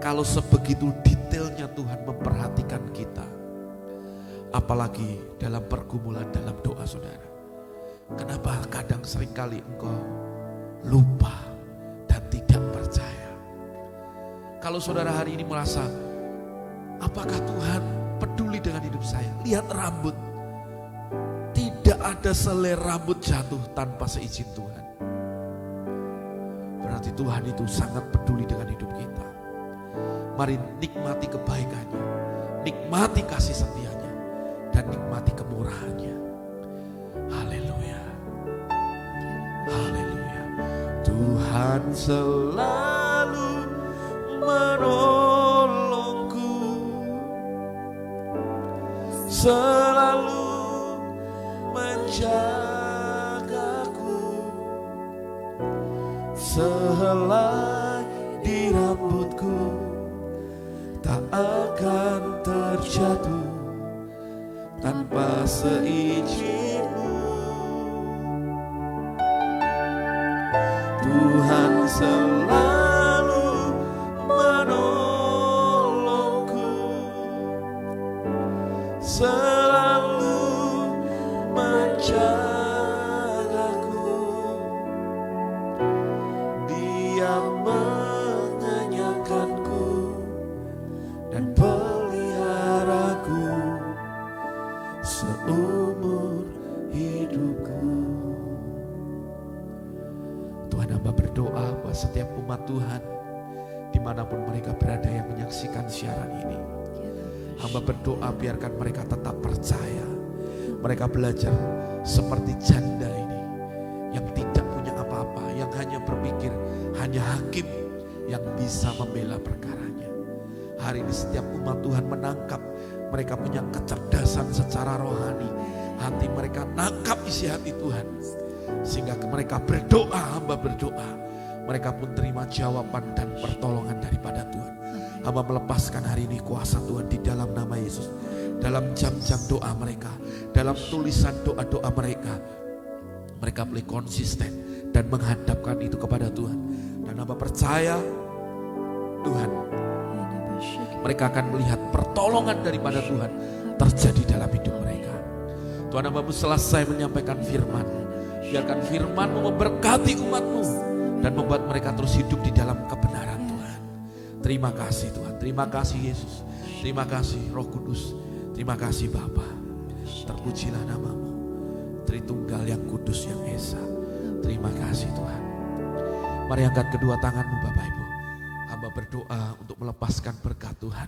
Kalau sebegitu detailnya Tuhan memperhatikan kita, apalagi dalam pergumulan, dalam doa saudara. Kenapa kadang seringkali engkau lupa dan tidak percaya? Kalau saudara hari ini merasa, apakah Tuhan peduli dengan hidup saya? Lihat rambut. Tidak ada sehelai rambut jatuh tanpa seizin Tuhan. Berarti Tuhan itu sangat peduli dengan hidup kita. Mari nikmati kebaikannya, nikmati kasih setianya, dan nikmati kemurahannya. Haleluya. Haleluya. Tuhan selalu menolongku, selalu menjagaku, sehelai di rambutku tak akan terjatuh tanpa seizinku. Tuhan selalu menolongku, selalu menjagaku, Dia mengenyangkanku dan peliharaku seumur hidupku. Tuhan, hamba berdoa buat setiap umat Tuhan dimanapun mereka berada yang menyaksikan siaran ini. Hamba berdoa biarkan mereka tetap percaya. Mereka belajar seperti janda ini yang tidak punya apa-apa, yang hanya berpikir hanya hakim yang bisa membela perkaranya. Hari ini setiap umat Tuhan menangkap mereka punya kecerdasan secara rohani. Hati mereka nangkap isi hati Tuhan. Sehingga mereka berdoa, hamba berdoa, mereka pun terima jawaban dan pertolongan daripada Tuhan. Hamba melepaskan hari ini kuasa Tuhan di dalam nama Yesus. Dalam jam-jam doa mereka, dalam tulisan doa-doa mereka, mereka boleh konsisten dan menghadapkan itu kepada Tuhan. Dan hamba percaya Tuhan, mereka akan melihat pertolongan daripada Tuhan terjadi dalam hidup mereka. Tuhan, hamba selesai menyampaikan firman. Biarkan firman-Mu memberkati umat-Mu dan membuat mereka terus hidup di dalam kebenaran Tuhan. Terima kasih Tuhan, terima kasih Yesus, terima kasih Roh Kudus, terima kasih Bapa. Terpujilah namamu, Tritunggal yang kudus yang esa. Terima kasih Tuhan. Mari angkat kedua tanganmu Bapak Ibu. Hamba berdoa untuk melepaskan berkat Tuhan.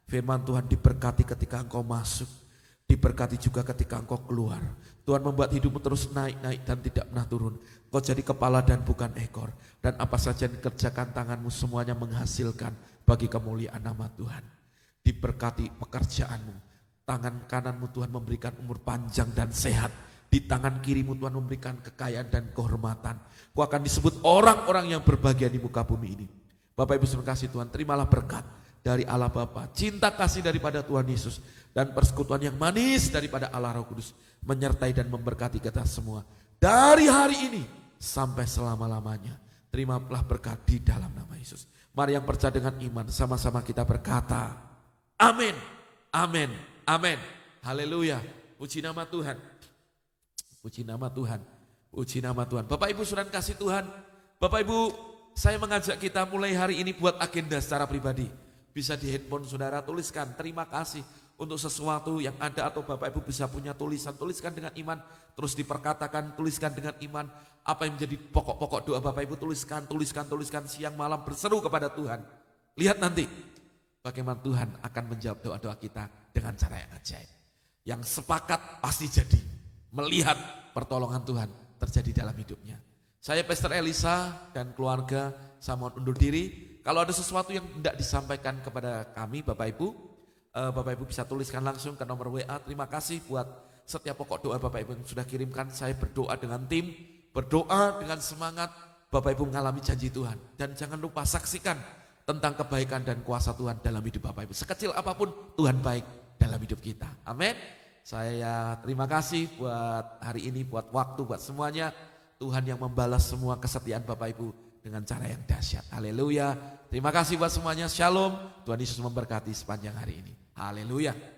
Firman Tuhan diberkati ketika engkau masuk, diberkati juga ketika engkau keluar. Tuhan membuat hidupmu terus naik-naik dan tidak pernah turun. Kau jadi kepala dan bukan ekor. Dan apa saja yang dikerjakan tanganmu semuanya menghasilkan bagi kemuliaan nama Tuhan. Diberkati pekerjaanmu. Tangan kananmu Tuhan memberikan umur panjang dan sehat. Di tangan kirimu Tuhan memberikan kekayaan dan kehormatan. Kau akan disebut orang-orang yang berbahagia di muka bumi ini. Bapak Ibu terima kasih Tuhan, terimalah berkat dari Allah Bapa, cinta kasih daripada Tuhan Yesus, dan persekutuan yang manis daripada Allah Roh Kudus menyertai dan memberkati kita semua dari hari ini sampai selama-lamanya. Terimalah berkat di dalam nama Yesus. Mari yang percaya dengan iman sama-sama kita berkata, amin, amin, amin. Haleluya, puji nama Tuhan, puji nama Tuhan, puji nama Tuhan. Bapak Ibu saudara kasih Tuhan, Bapak Ibu, saya mengajak kita mulai hari ini buat agenda secara pribadi. Bisa di handphone saudara tuliskan terima kasih untuk sesuatu yang ada, atau Bapak Ibu bisa punya tulisan, tuliskan dengan iman, terus diperkatakan, tuliskan dengan iman. Apa yang menjadi pokok-pokok doa Bapak Ibu tuliskan siang malam berseru kepada Tuhan. Lihat nanti bagaimana Tuhan akan menjawab doa-doa kita dengan cara yang ajaib. Yang sepakat pasti jadi melihat pertolongan Tuhan terjadi dalam hidupnya. Saya Pastor Elisa dan keluarga, saya mohon undur diri. Kalau ada sesuatu yang tidak disampaikan kepada kami Bapak Ibu bisa tuliskan langsung ke nomor WA. Terima kasih buat setiap pokok doa Bapak Ibu yang sudah kirimkan. Saya berdoa dengan tim, berdoa dengan semangat. Bapak Ibu mengalami janji Tuhan. Dan jangan lupa saksikan tentang kebaikan dan kuasa Tuhan dalam hidup Bapak Ibu. Sekecil apapun Tuhan baik dalam hidup kita. Amin. Saya terima kasih buat hari ini, buat waktu, buat semuanya. Tuhan yang membalas semua kesetiaan Bapak Ibu dengan cara yang dahsyat. Haleluya. Terima kasih buat semuanya. Shalom. Tuhan Yesus memberkati sepanjang hari ini. Haleluya.